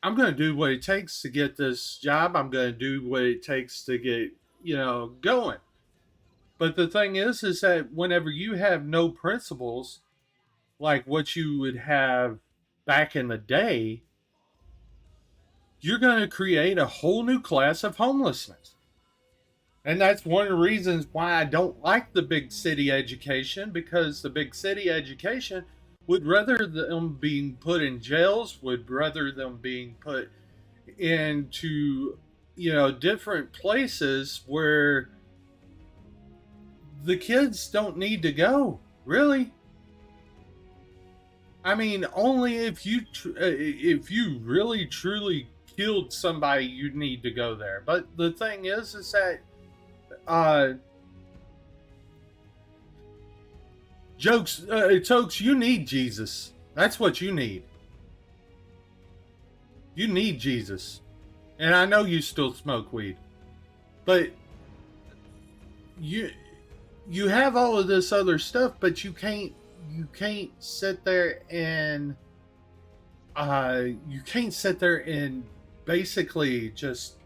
I'm going to do what it takes to get this job. I'm going to do what it takes to get, going. But the thing is that whenever you have no principles, like what you would have back in the day, you're going to create a whole new class of homelessness. And that's one of the reasons why I don't like the big city education, because the big city education would rather them being put in jails, would rather them being put into, different places where the kids don't need to go, really. I mean, only if you really truly killed somebody, you'd need to go there. But the thing is that Tokes, you need Jesus. That's what you need. You need Jesus. And I know you still smoke weed, but you have all of this other stuff, but you can't sit there and basically just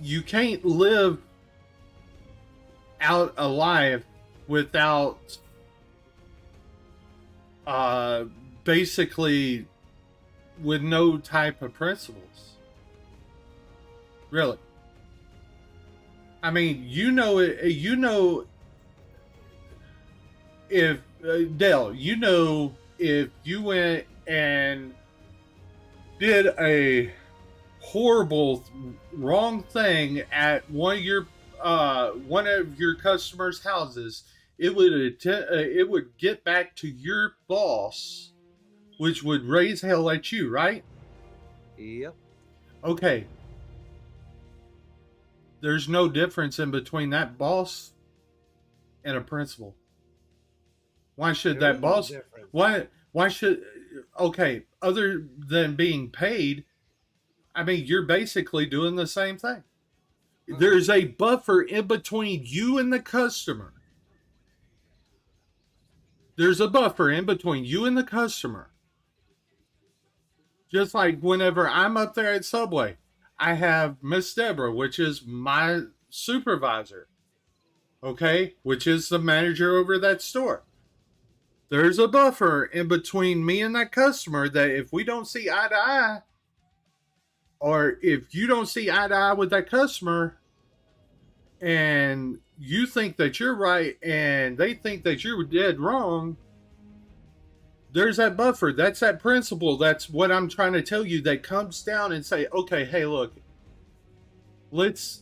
you can't live out alive without basically with no type of principles. Really. I mean, if Dale, if you went and did a horrible wrong thing at one of your customers' houses, it would get back to your boss, which would raise hell at you, right? Yep. Okay. There's no difference in between that boss and a principal. Why should that boss? Why should? Okay, other than being paid, I mean, you're basically doing the same thing. There's a buffer in between you and the customer. There's a buffer in between you and the customer. Just like whenever I'm up there at Subway, I have Miss Deborah, which is my supervisor, okay, which is the manager over that store. There's a buffer in between me and that customer that if we don't see eye to eye, or if you don't see eye to eye with that customer, and you think that you're right and they think that you're dead wrong, there's that buffer. That's that principle. That's what I'm trying to tell you, that comes down and say, okay, hey, look, let's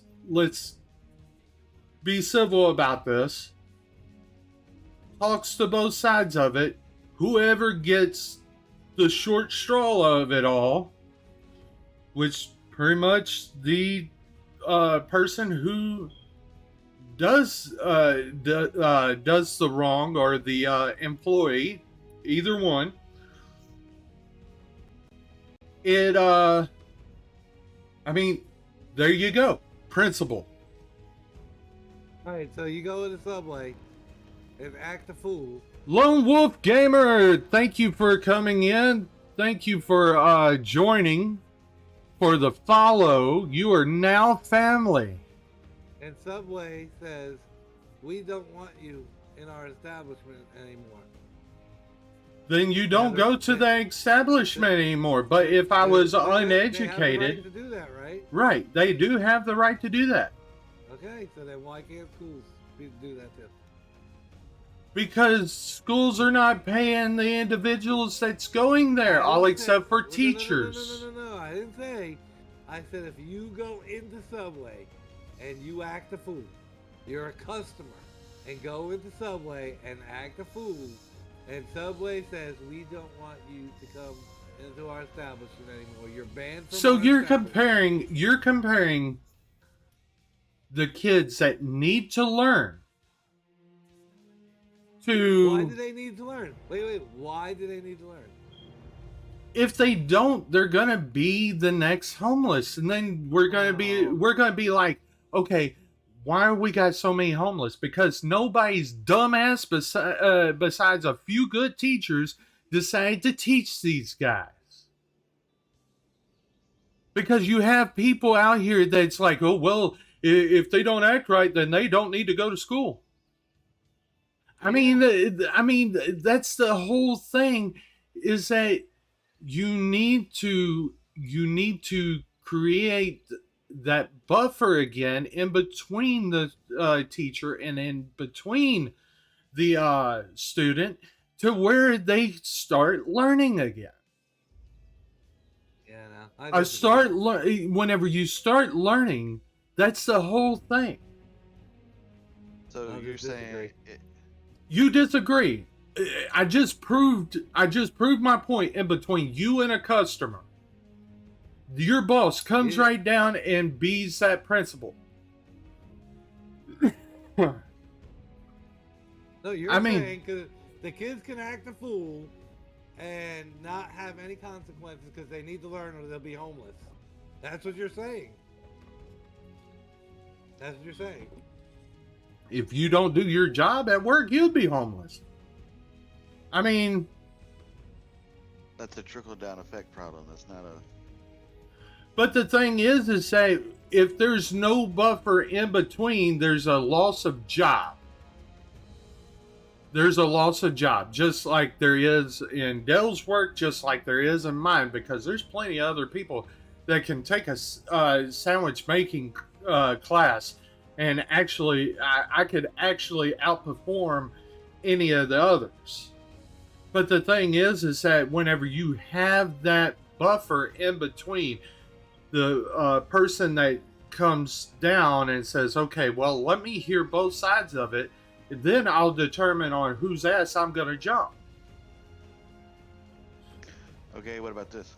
be civil about this. Talks to both sides of it. Whoever gets the short straw of it all, which pretty much the person who does the wrong, or the employee, either one, I mean, there you go. Principle. Alright, so you go to the Subway and act a fool. Lone Wolf Gamer, thank you for coming in. thank you for joining. For the follow, you are now family. And Subway says, we don't want you in our establishment anymore. Then you don't go to the establishment anymore. But if I was uneducated, they have the right to do that, right? Right, they do have the right to do that. Okay, so then why can't schools do that too? Because schools are not paying the individuals that's going there, all except for teachers. No, I didn't say. I said if you go into Subway and you act a fool, you're a customer, and go into Subway and act a fool, and Subway says we don't want you to come into our establishment anymore. You're banned from So our you're establishment. comparing the kids that need to learn to... Why do they need to learn? Wait. Why do they need to learn? If they don't, they're gonna be the next homeless, and then we're gonna be like, okay, why we got so many homeless? Because nobody's dumbass besides a few good teachers decided to teach these guys. Because you have people out here that's like, oh well, if they don't act right, then they don't need to go to school. I mean, that's the whole thing, is that you need to create that buffer again in between the teacher and in between the student, to where they start learning again. Yeah, no. Whenever you start learning, that's the whole thing. So you're saying You disagree. I just proved my point. In between you and a customer, your boss comes right down and bees that principal. No, you're saying because the kids can act a fool and not have any consequences because they need to learn or they'll be homeless. That's what you're saying. That's what you're saying. If you don't do your job at work, you'll be homeless. I mean, that's a trickle-down effect problem. That's not a... But the thing is that if there's no buffer in between, there's a loss of job. There's a loss of job, just like there is in Dell's work, just like there is in mine, because there's plenty of other people that can take a sandwich making class, and actually, I could actually outperform any of the others. But the thing is that whenever you have that buffer in between, the person that comes down and says, okay, well, let me hear both sides of it, then I'll determine on whose ass I'm going to jump. Okay, what about this?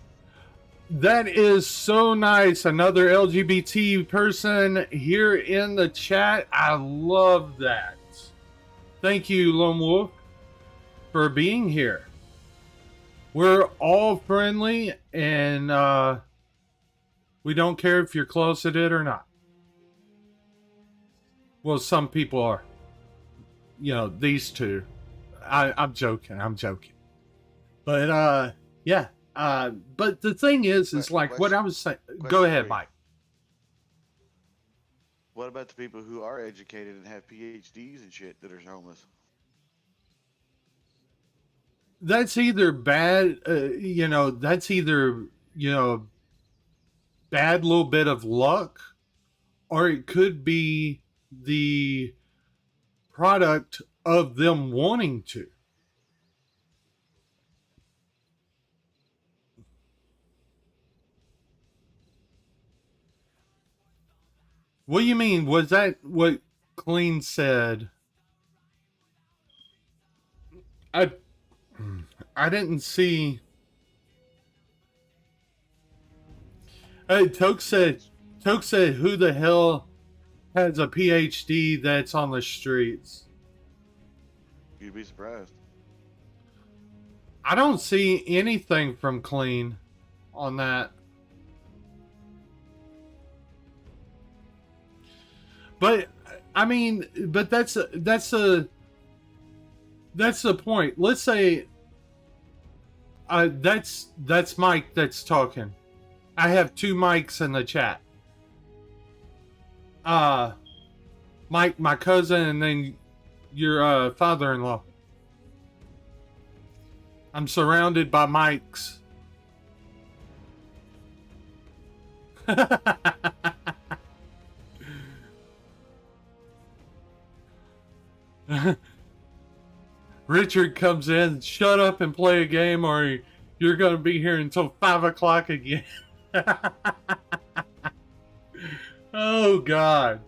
That is so nice. Another LGBT person here in the chat. I love that. Thank you, Lone Wolf, for being here. We're all friendly, and we don't care if you're closeted or not. Well, some people are. You know, these two. I'm joking. But, yeah. But the thing is like what I was saying. Go ahead, Mike. What about the people who are educated and have PhDs and shit that are homeless? That's either bad, that's either, bad little bit of luck, or it could be the product of them wanting to. What do you mean? Was that what Clean said? I didn't see. Hey, Toke said, who the hell has a PhD that's on the streets? You'd be surprised. I don't see anything from Clean on that. But I mean, but that's the point. Let's say That's Mike that's talking. I have two mics in the chat. Mike, my cousin, and then your father-in-law. I'm surrounded by mics. Richard comes in, shut up and play a game, or you're going to be here until 5 o'clock again. Oh, God.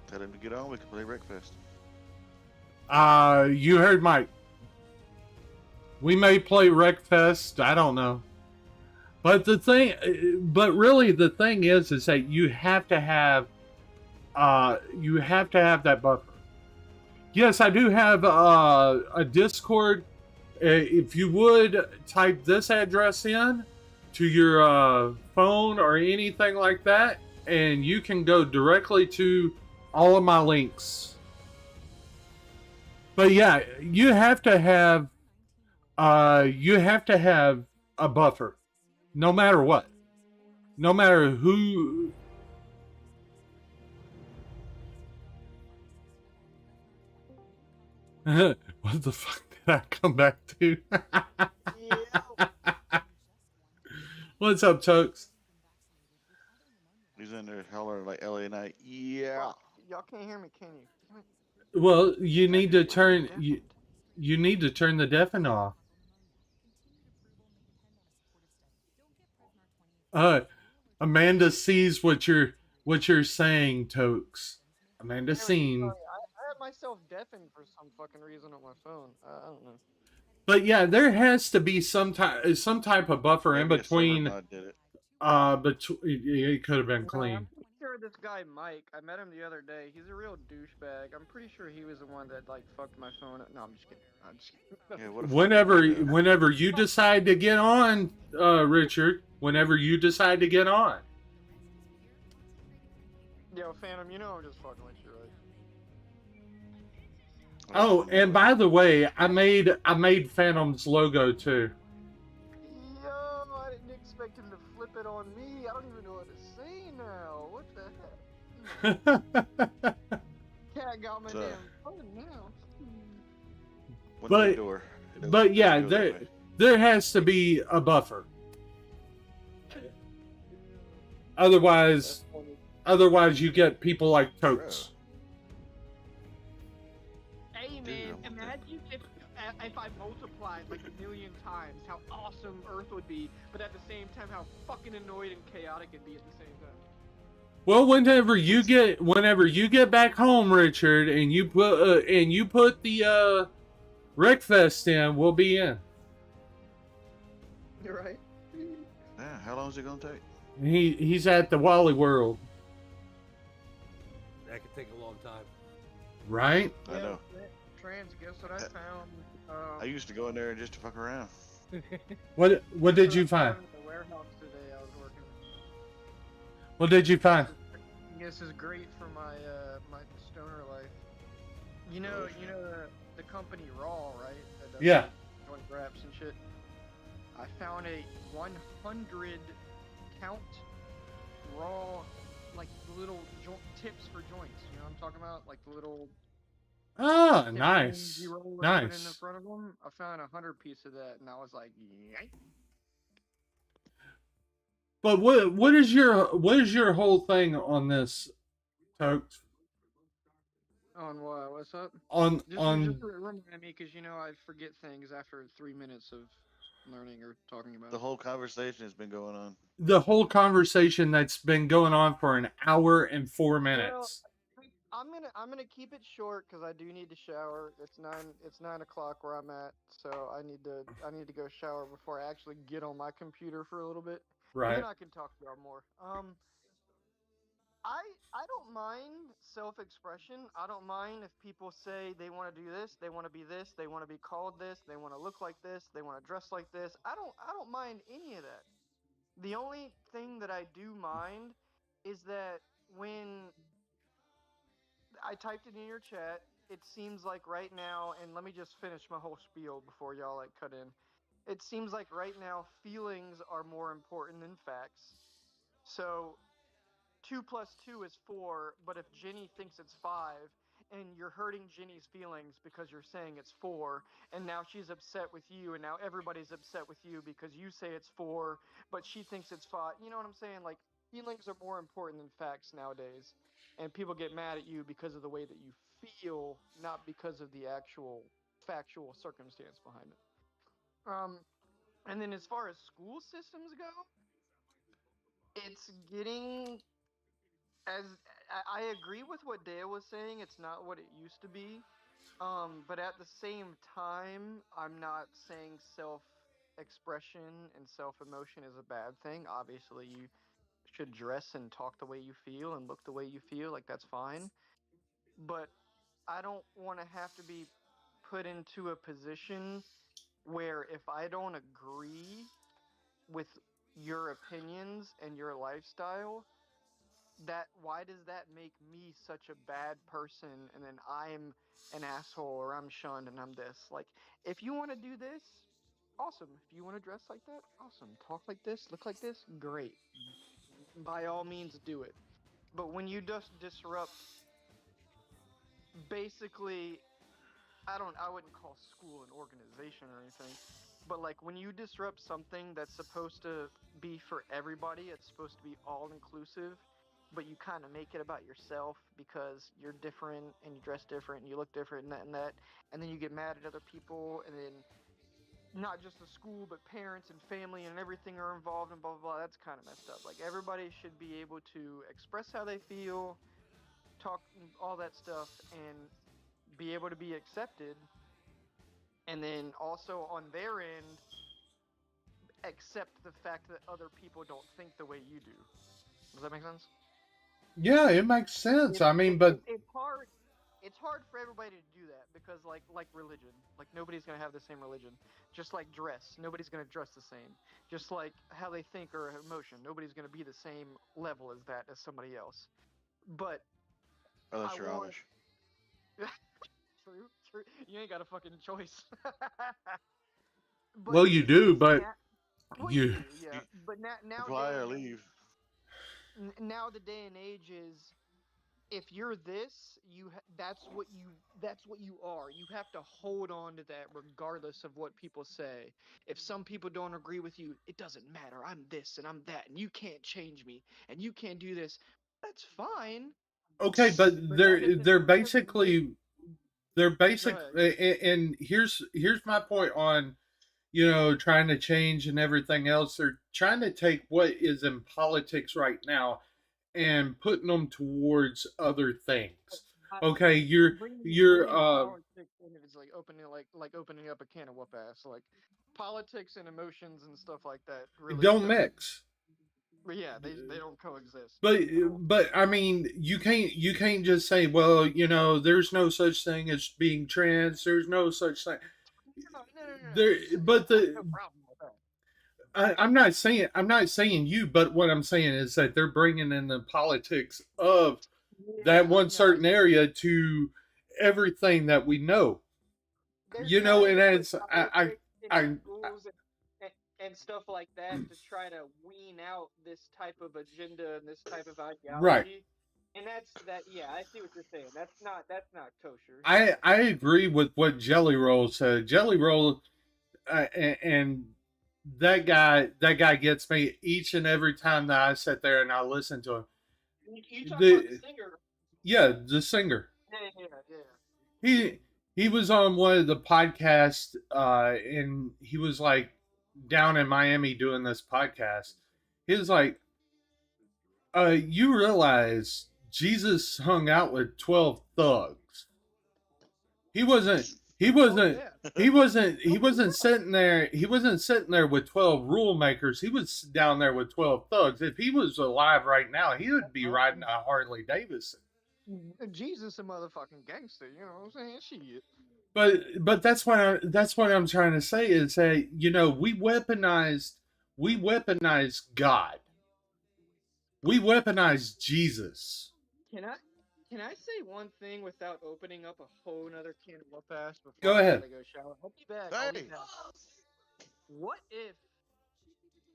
Tell him to get on. We can play Wreckfest. You heard Mike. We may play Wreckfest. I don't know. But really the thing is that you have to have that buffer. Yes, I do have a Discord. If you would type this address in to your phone or anything like that, and you can go directly to all of my links. But yeah, you have to have a buffer, no matter what, no matter who. What the fuck did I come back to? What's up, Tokes? He's in there hollering like LA Night. Yeah. Y'all can't hear me, can you? Well, you need to turn you need to turn the deafen off. Amanda sees what you're saying, Tokes. Amanda seen. I had myself deafened for some fucking reason on my phone. I don't know. But yeah, there has to be some type of buffer in between. It could have been clean. I'm pretty sure this guy Mike, I met him the other day. He's a real douchebag. I'm pretty sure he was the one that like fucked my phone up. No, I'm just kidding. Yeah, whenever you decide to get on, Richard, whenever you decide to get on. Yo, Phantom, you know I'm just fucking with you, right? Oh, and by the way, I made Phantom's logo too. Yo, I didn't expect him to flip it on me. I don't even know what to say now. What the heck? Cat got my damn phone now. But yeah, there has to be a buffer. Otherwise you get people like Tokes. Hey man, imagine if I multiplied like a million times how awesome Earth would be, but at the same time how fucking annoyed and chaotic it'd be at the same time. Well, whenever you get back home, Richard, and you put the Wreckfest in, we'll be in. You're right. Yeah, how long is it gonna take? He's at the Wally World. That could take a long time. Right? I know. Trans, guess what I found? I used to go in there just to fuck around. What did you find? The warehouse today I was working. What did you find? This is great for my my stoner life. You know the company Raw, right? That does Yeah. Joint wraps and shit. I found a 100 count raw, like the little tips for joints. You know what I'm talking about? Like the little. Ah, nice, you roll nice. in the front of them. I found 100 piece of that, and I was like, yank. But what is your whole thing on this, Tokes? On what? What's up? On Just remind me, because I forget things after 3 minutes of learning or talking about. The whole conversation has been going on. The whole conversation that's been going on for an hour and 4 minutes. Well, I'm gonna keep it short because I do need to shower. It's 9 o'clock where I'm at, so I need to go shower before I actually get on my computer for a little bit. Right. And then I can talk to y'all more. I don't mind self-expression. I don't mind if people say they want to do this, they want to be this, they want to be called this, they want to look like this, they want to dress like this. I don't mind any of that. The only thing that I do mind is that when I typed it in your chat, it seems like right now, and let me just finish my whole spiel before y'all cut in. It seems like right now feelings are more important than facts. So 2 plus 2 is 4, but if Jenny thinks it's 5, and you're hurting Jenny's feelings because you're saying it's 4, and now she's upset with you, and now everybody's upset with you because you say it's 4, but she thinks it's 5. You know what I'm saying? Like, feelings are more important than facts nowadays, and people get mad at you because of the way that you feel, not because of the actual factual circumstance behind it. And then as far as school systems go, it's getting as I agree with what Dale was saying. It's not what it used to be. But at the same time, I'm not saying self expression and self emotion is a bad thing. Obviously, you should dress and talk the way you feel and look the way you feel. Like, that's fine. But I don't want to have to be put into a position where if I don't agree with your opinions and your lifestyle, that why does that make me such a bad person, and then I'm an asshole, or I'm shunned, and I'm this? Like, if you want to do this, awesome. If you want to dress like that, awesome. Talk like this, look like this, great. By all means, do it. But when you just disrupt, basically, I wouldn't call school an organization or anything, but like when you disrupt something that's supposed to be for everybody, it's supposed to be all inclusive, but you kind of make it about yourself because you're different and you dress different and you look different and that, and then you get mad at other people, and then not just the school but parents and family and everything are involved and blah blah blah. That's kind of messed up. Like, everybody should be able to express how they feel, talk, all that stuff, and be able to be accepted, and then also on their end accept the fact that other people don't think the way you do. Does that make sense? Yeah, it makes sense. I mean, but It's hard. It's hard for everybody to do that because, like religion, like nobody's gonna have the same religion. Just like dress, nobody's gonna dress the same. Just like how they think or emotion, nobody's gonna be the same level as that as somebody else. But I Unless you're want Amish. true, true. You ain't got a fucking choice. But well, you do, but now, well, you you do, yeah. You But now apply day or and age, leave. now the day and age is, if you're this, that's what you are. You have to hold on to that regardless of what people say. If some people don't agree with you, it doesn't matter. I'm this and I'm that, and you can't change me, and you can't do this. That's fine, okay, but but that doesn't make. they're Go basic, ahead. and here's my point on trying to change and everything else. They're trying to take what is in politics right now and putting them towards other things. I, Okay, you're you're bringing politics in it is like opening up a can of whoop ass. Like, politics and emotions and stuff like that really don't doesn't. mix. But yeah, they don't coexist But at all. but I mean, you can't just say, well, there's no such thing as being trans. There's no such thing. No. There, but I have the no problem with that. I'm not saying you, but what I'm saying is that they're bringing in the politics of that Yeah, one no, certain area to everything that we know. they're trying And to put it's politics in I schools and stuff like that to try to wean out this type of agenda and this type of right. ideology. And that's that. Yeah, I see what you're saying. That's not kosher. I agree with what Jelly Roll said. Jelly Roll, and that guy gets me each and every time that I sit there and I listen to him. You talking about the The singer? Yeah, the singer. Yeah. He he was on one of the podcasts, and he was like down in Miami doing this podcast. He was like, you realize Jesus hung out with 12 thugs. He wasn't he Oh wasn't yeah. he Oh wasn't yeah. sitting there with 12 rule makers. He was down there with 12 thugs. If he was alive right now, he would be riding a Harley Davidson. Jesus, a motherfucking gangster. You know what I'm saying? Shit. But that's what I'm trying to say is that we weaponized God. We weaponized Jesus. Can I can I say one thing without opening up a whole nother can of whoop ass before Go I ahead. gotta go shower? I'll be back. I'll be Hey, back. What if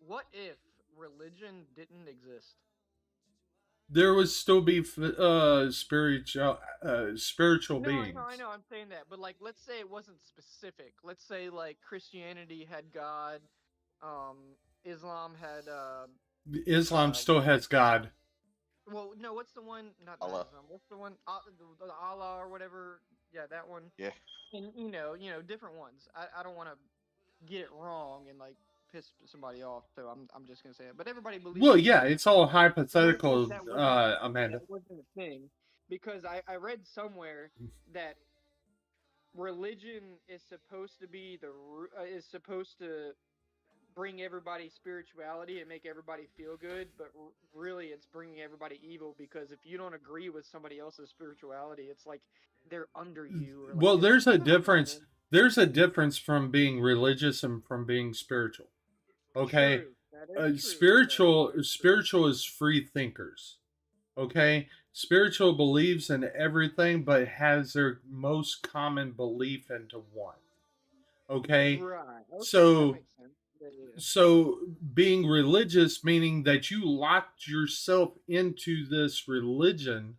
what if religion didn't exist? There would still be spiritual No, I beings. know, I'm saying that, but like, let's say it wasn't specific. Let's say like Christianity had God, Islam had Islam still what's has God. well, no, what's the one? Not Allah. Islam. What's the one? The Allah or whatever. Yeah, that one. Yeah. And different ones. I don't want to get it wrong and like piss somebody off, so I'm just gonna say it. But everybody believes Well, in yeah, Jesus. it's all What if hypothetical, that Amanda. wasn't a thing? Because I read somewhere that religion is supposed to be is supposed to bring everybody spirituality and make everybody feel good, but really it's bringing everybody evil, because if you don't agree with somebody else's spirituality, it's like they're under you, or like Well, it's there's a I don't know, difference. man. There's a difference from being religious and from being spiritual. Okay, True, that is true. That is very true. spiritual is free thinkers. Okay, spiritual believes in everything, but has their most common belief into one. Okay, Right. Okay, that so makes sense. Yeah, yeah. so being religious meaning that you locked yourself into this religion,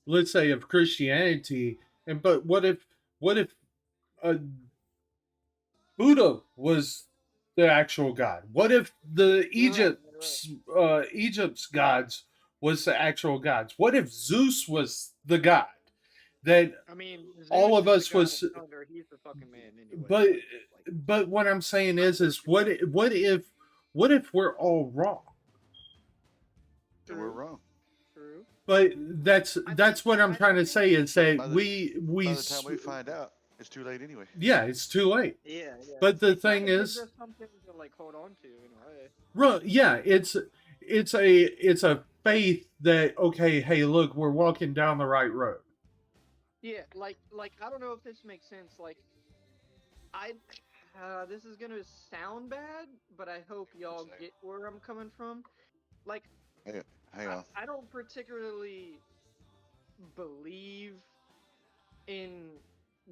let's say of Christianity, and but what if uh, Buddha was the actual god? What if the Right, right. Egypt's gods was the actual gods? What if Zeus was the god that I mean, all Zeus of is the us god of was? thunder. He's the fucking man anyway. But So like, but what I'm saying I'm is pushing that. what if we're all wrong? And we're True, wrong. true. But I think that's what I'm trying I to think say is that By the we by the time we find out, it's too late anyway. yeah, it's too late. yeah, yeah. But the It kind thing of gives is, us something to like hold on to in a way. yeah, it's a faith that okay, hey, look, we're walking down the right road. Yeah, like I don't know if this makes sense. Like I, this is gonna sound bad, but I hope y'all get where I'm coming from. Like Hang, hang on. I don't particularly believe in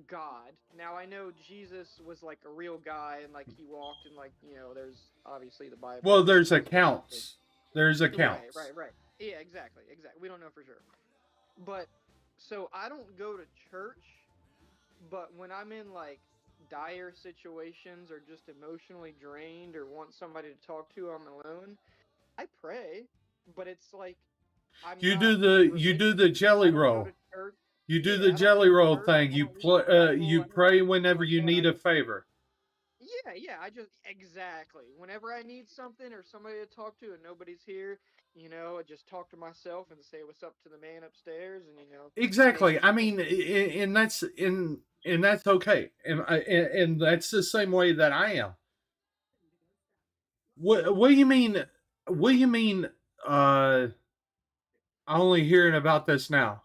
God. Now I know Jesus was like a real guy and like he walked and like there's obviously the Bible Well, and there's all that stuff. accounts. There's Right, accounts. right, right. Yeah, exactly, exactly. We don't know for sure. But so I don't go to church, but when I'm in like dire situations or just emotionally drained or want somebody to talk to, I'm alone, I pray, but it's like I'm You not do the religious. jelly I don't go roll. to church. You do the Yeah, I don't jelly go to roll church. thing. I don't read the Bible. You I don't do pray anything whenever like you that. need a favor. Yeah, yeah. I just exactly. Whenever I need something or somebody to talk to and nobody's here, I just talk to myself and say what's up to the man upstairs, and Exactly. maybe I mean, and that's okay. And that's the same way that I am. What do you mean? What do you mean? I'm only hearing about this now.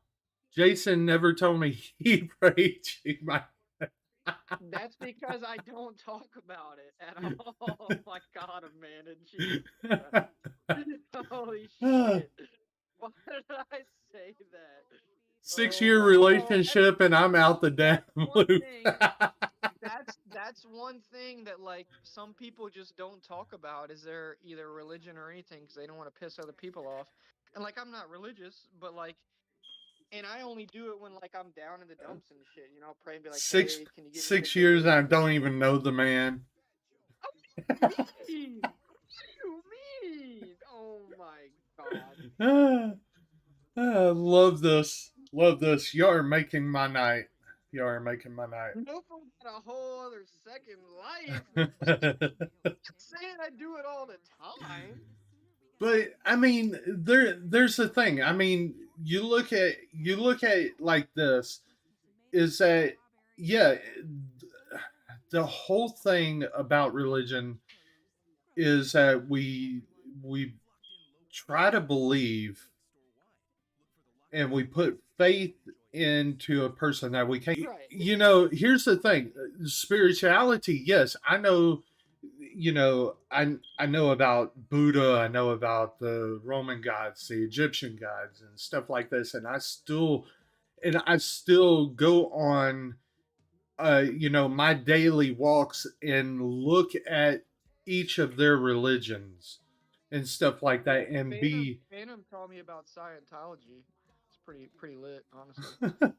Jason never told me he prayed. that's because I don't talk about it at all. My God, Amanda, Jesus Christ. Holy shit. Why did I say that? Six Oh year my. Well, relationship, and I'm out the damn that's one loop. thing. That's one thing that like some people just don't talk about is their either religion or anything because they don't want to piss other people off. And like I'm not religious, but like, and I only do it when like I'm down in the dumps and shit. I'll pray and be like, six hey, can you get me six like a years, and I raise? don't even know the man. Oh, what do you mean? What do you mean? Oh my god. Love this. Love this. Y'all are making my night. Y'all are making my night. Nope, got a whole other second life. What? I'm saying I do it all the time. But I mean, there's the thing. I mean, you look at it like this is that yeah, the whole thing about religion is that we try to believe and we put faith into a person that we can't. Right. Here's the thing: spirituality. Yes, I know. I know about Buddha. I know about the Roman gods, the Egyptian gods, and stuff like this. And I still go on my daily walks and look at each of their religions and stuff like that, and be Phantom told me about Scientology. It's pretty lit, honestly.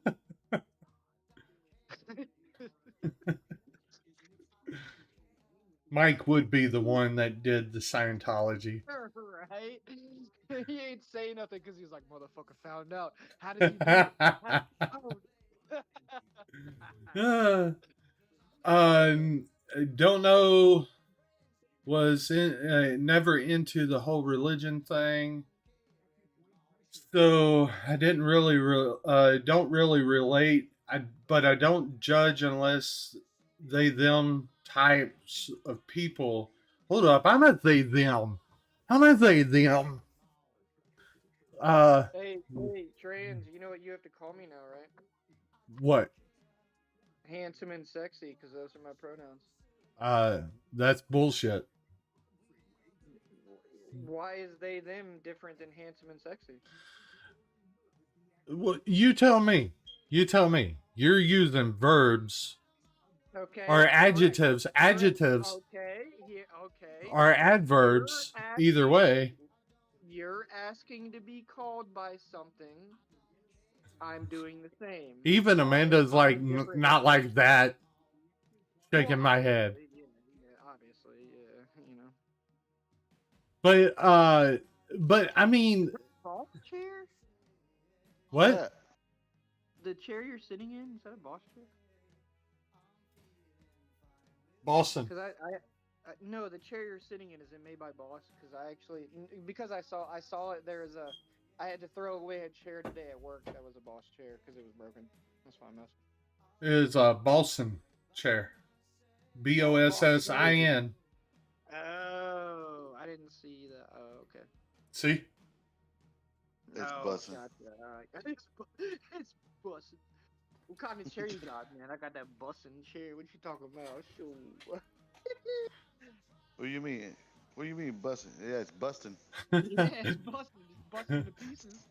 Mike would be the one that did the Scientology. Right? He ain't saying nothing because he's like, motherfucker found out. How did you do it? Uh, don't know. Was never into the whole religion thing, so I didn't really don't really relate. But I don't judge unless they them types of people. Hold up, I'm a they them. I'm a they them. Uh, Hey, trans, you know what you have to call me now, right? what? Handsome and sexy, because those are my pronouns. Uh, that's bullshit. Why is they them different than handsome and sexy? Well, you tell me. You tell me. You're using verbs Okay, or correct. adjectives. Correct. Adjectives Okay, okay. are You're adverbs. Either asking, way. you're asking to be called by something. I'm doing the same. Even Why Amanda's like I'm different not than like that. Shaking well, my head. obviously, you know. But I mean, Boss chair? what? Yeah. The chair you're sitting in, is that a boss chair? Boston. Because no, the chair you're sitting in isn't made by Boss. Because because I saw it. I had to throw away a chair today at work that was a Boss chair because it was broken. That's why I messed. Is a Boston chair. Bossin. Oh, I didn't see that. Oh, okay. See? It's Oh, bussin'. gotcha. All right. It's bussin'. What kind of chair you got, man? I got that bussin' chair. What you talking about? Sure. What do you mean? What do you mean busting? Yeah, it's busting. Yeah, it's busting. It's busting to pieces.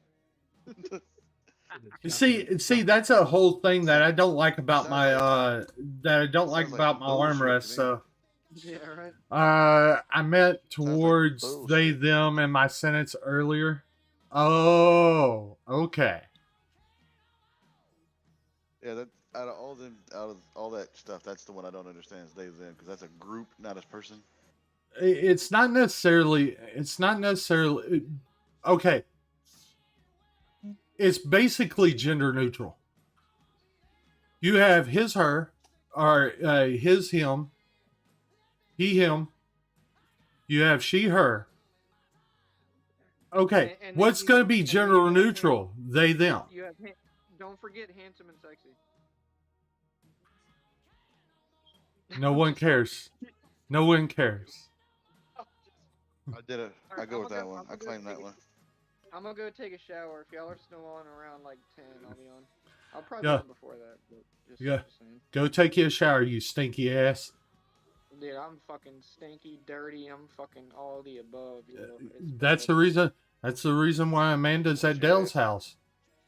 See, that's a whole thing that I don't like about Sounds my like- that I don't like sounds like about my bullshit armrest. to me. So Yeah, right. I meant Sounds like towards they bullshit. them in my sentence earlier. Oh, okay. Yeah, that out of all that stuff, that's the one I don't understand is they them because that's a group, not a person. It's not necessarily. It's not necessarily. Okay. It's basically gender neutral. You have his, her, or his, him, he, him. You have she, her. Okay, And then what's going to be and then you gender have neutral? They, them. You have don't forget handsome and sexy. No one cares. No one cares. I did it. I go with that one. I claim that one. I'm gonna go take a shower. If y'all are still on around like 10, I'll be on. I'll probably Yeah. be on before that. But Yeah. just saying. Go take you a shower, you stinky ass. Dude, I'm fucking stinky, dirty. I'm fucking all the above. That's the reason. That's the reason why Amanda's at Dell's house.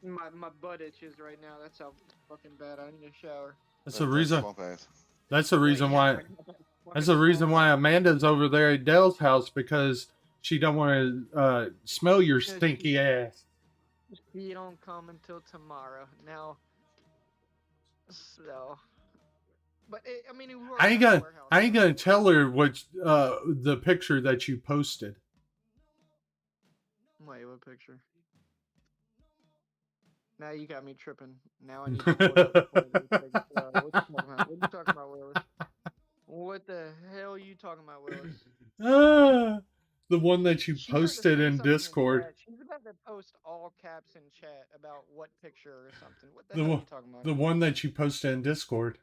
My butt itches right now. That's how fucking bad I need a shower. That's the reason. Swamp ass. That's the reason why. That's the reason why Amanda's over there at Dell's house, because she don't want to smell your stinky ass. You don't come until tomorrow. Now, so. But I mean, I ain't gonna tell her what the picture that you posted. Wait, what picture? Now you got me tripping. Now I need to pull it up. What you talking about? What you talking about, Willis? What the hell are you talking about, Willis? The one that you She's about to posted say in something Discord. chat. She's about to post all caps in chat about what picture or something. What the The hell are one, you talking about? the one that you posted in Discord.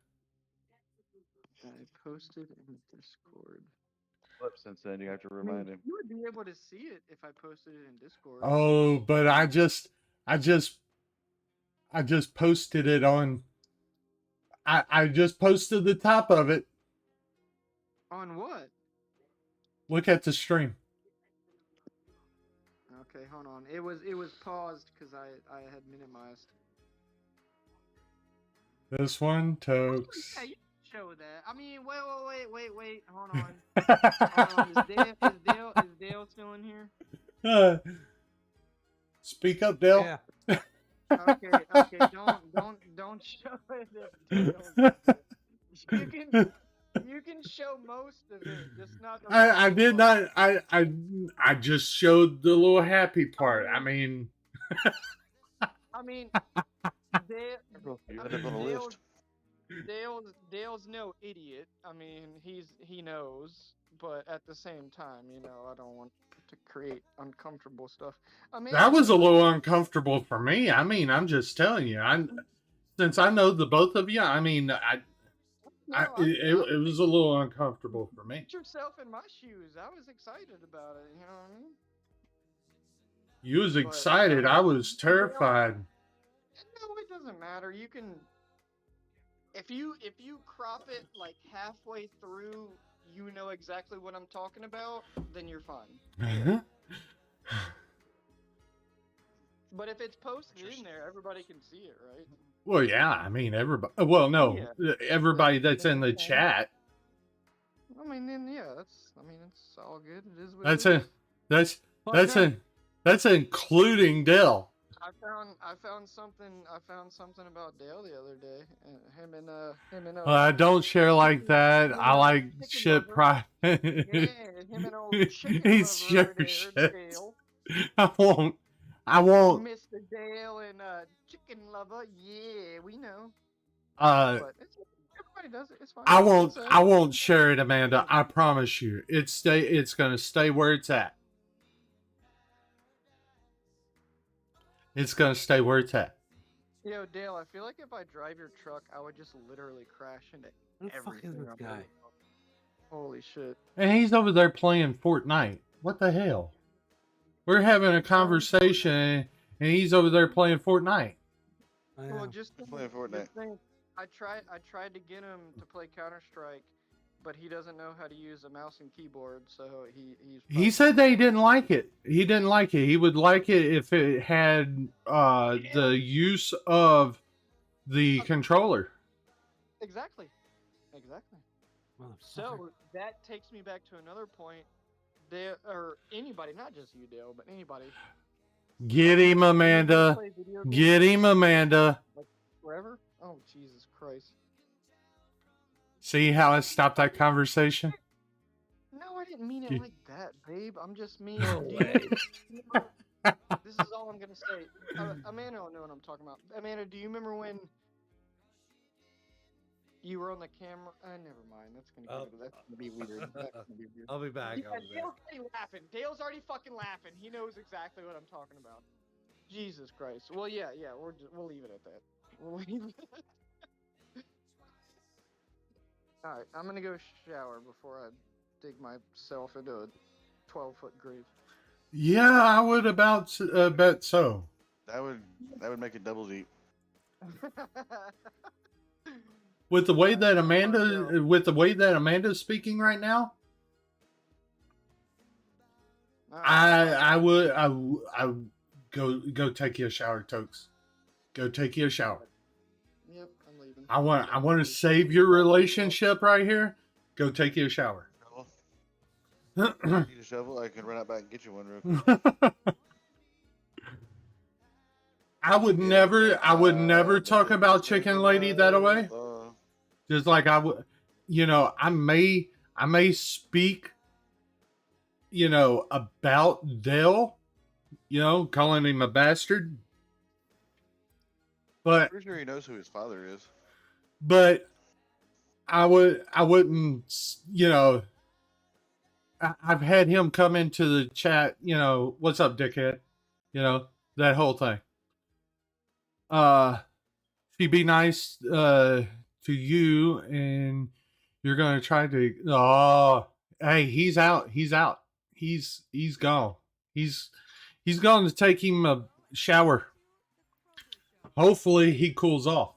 I posted in Discord. Since then, you have to remind him. You would be able to see it if I posted it in Discord. Oh, but I just posted it on. I just posted the top of it. On what? Look at the stream. Okay, hold on. It was paused because I had minimized. This one, Yeah, Tokes. you can show that. I mean, wait. Hold on. Hold on. Is Dale still in here? Speak up, Dale. Yeah. Okay. Don't show it if Dale's in here. You can show most of it, just not the I funny did part. not. I just showed the little happy part. I mean, I mean, Dale. You I end up on mean, a list. Dale's no idiot. I mean, he knows, but at the same time, I don't want to create uncomfortable stuff. that Amanda was a knows. little uncomfortable for me. I mean, I'm just telling you. Since I know the both of you. I mean, No, it was a little uncomfortable for me. put yourself in my shoes. I was excited about it. You know what I mean? You was But excited. I was terrified. no, it doesn't matter. You can if you crop it like halfway through, you know exactly what I'm talking about, then you're fine. But if it's posted in there, everybody can see it, right? Well, yeah. I mean, everybody. Well, no, Yeah. everybody that's in the chat. I mean, then yeah, it's all good. It is what That's it is. that's including Dell. I found something about Dale the other day. Him and I don't share like that. I like shit private. Yeah, him and old chicken He's lover sure there, shit. Dale. I won't. Mr. Dale and chicken lover. Yeah, we know. But everybody does it. It's fine. I won't share it, Amanda. I promise you. It's gonna stay where it's at. It's gonna stay where it's at. Yo, Dale, I feel like if I drive your truck, I would just literally crash into Who the fuck is everything. this guy? Holy shit. And he's over there playing Fortnite. What the hell? We're having a conversation, and he's over there playing Fortnite. Well, just Playing Fortnite. I tried to get him to play Counter-Strike, but he doesn't know how to use a mouse and keyboard, so He said that he didn't like it. He didn't like it. He would like it if it had the use of the controller. Exactly. So that takes me back to another point. Or anybody, not just you, Dale, but anybody. Get him, Amanda. Get him, Amanda. Like forever? Oh, Jesus Christ. See how I stopped that conversation? No, I didn't mean it like that, babe. I'm just mean. No way. This is all I'm gonna say. Amanda will know what I'm talking about. Amanda, do you remember when you were on the camera? Never mind. That's gonna be weird. That's gonna be weird. I'll be back. Yeah, Dale's already laughing. Dale's already fucking laughing. He knows exactly what I'm talking about. Jesus Christ. Well, yeah. We'll leave it at that. We'll leave it. All right, I'm gonna go shower before I dig myself into a 12-foot grave. Yeah, I would bet so. That would make it double deep. With the way that Amanda's speaking right now, I would go take you a shower, Tokes. Go take you a shower. Yep, I'm leaving. I want to save your relationship right here. Go take you a shower. Need a shovel? I can run out back and get you one real quick. I would never talk about Chicken Lady that way. Just like I would, I may speak, about Dale, calling him a bastard. But I'm pretty sure he knows who his father is. But I wouldn't, I've had him come into the chat, what's up, dickhead? That whole thing. She'd be nice to you, and you're gonna try to. Hey, he's out. He's gone. He's going to take him a shower. Hopefully, he cools off.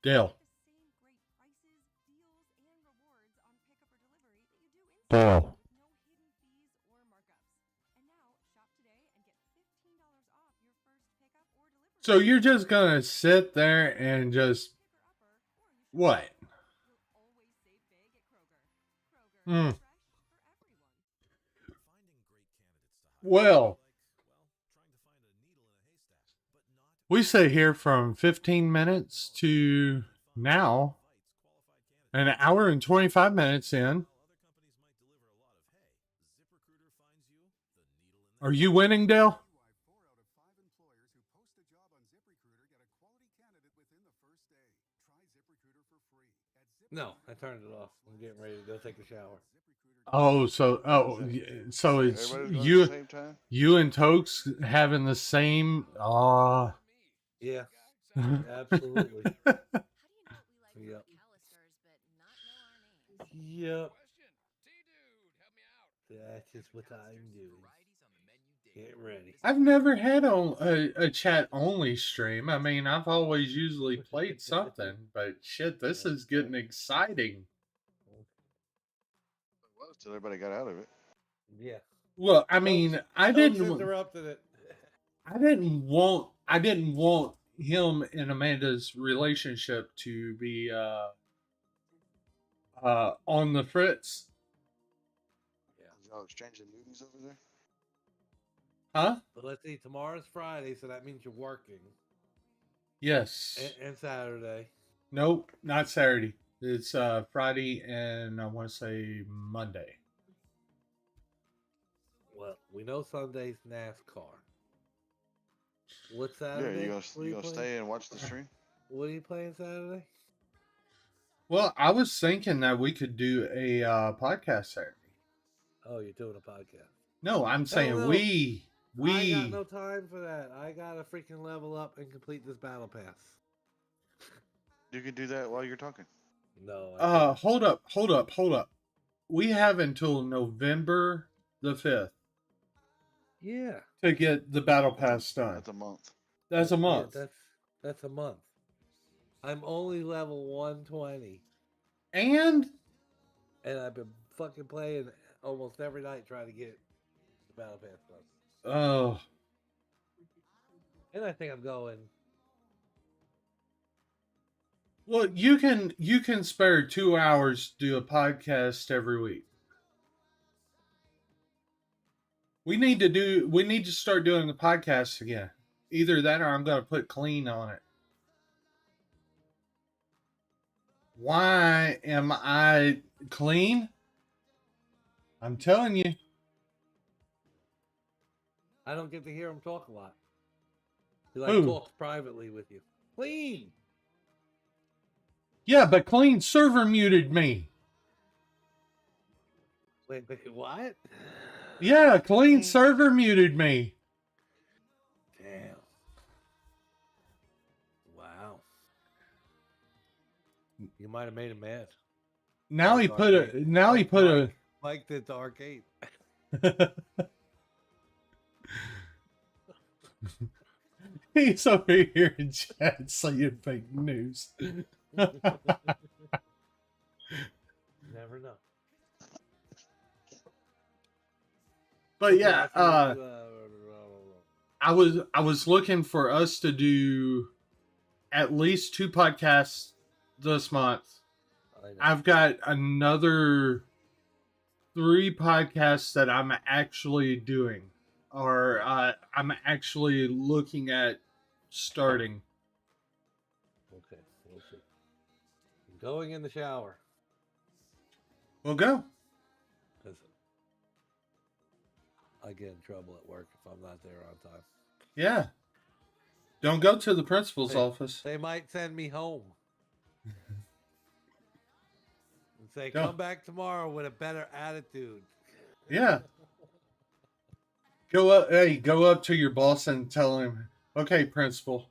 Dale. Dale. So you're just gonna sit there and just what? Hmm. Well, we sit here from 15 minutes to now, an hour and 25 minutes in. Are you winning, Dale? No, I turned it off. I'm getting ready to go take a shower. Oh, so it's Everybody's going at the you, same time. you and Tokes having the same. Yeah, absolutely. Yep. Yep. That is what I'm doing. Get ready. I've never had a chat only stream. I mean, I've always usually played something, but shit, this is getting exciting. It was till everybody got out of it. Yeah. Well, I mean, I Folks didn't. interrupted it. I didn't want him and Amanda's relationship to be on the fritz. Y'all exchanging movies over there? Huh? But let's see, tomorrow's Friday, so that means you're working. Yes. And Saturday. Nope, not Saturday. It's Friday and I want to say Monday. Well, we know Sunday's NASCAR. What's Yeah, Saturday? you gonna stay and watch the stream? What are you playing Saturday? Well, I was thinking that we could do a podcast Saturday. Oh, you're doing a podcast. No, I'm saying no. we. I got no time for that. I gotta freaking level up and complete this battle pass. You can do that while you're talking. No. Hold up. We have until November the 5th. Yeah. To get the battle pass done. That's a month. That's a month. Yeah, that's a month. I'm only level 120. And I've been fucking playing almost every night trying to get the battle pass done. Oh. And I think I'm going. Well, you can spare 2 hours to do a podcast every week. We need to start doing the podcast again. Either that or I'm going to put clean on it. Why am I clean? I'm telling you. I don't get to hear him talk a lot. He Who? talks privately with you. Clean. Yeah, but clean server muted me. Wait, what? Yeah, clean server muted me. Damn. Wow. You might have made him mad. Now he put a Mike did the arcade. He's over here in chat saying fake news. Never know. But yeah, I was looking for us to do at least 2 podcasts this month. I've got another 3 podcasts that I'm actually doing, or I'm actually looking at starting. Okay, we'll see. I'm going in the shower. We'll go. Because I get in trouble at work if I'm not there on time. Yeah. Don't go to the principal's office. They might send me home. And say, come back tomorrow with a better attitude. Yeah. Go up to your boss and tell him, okay, principal.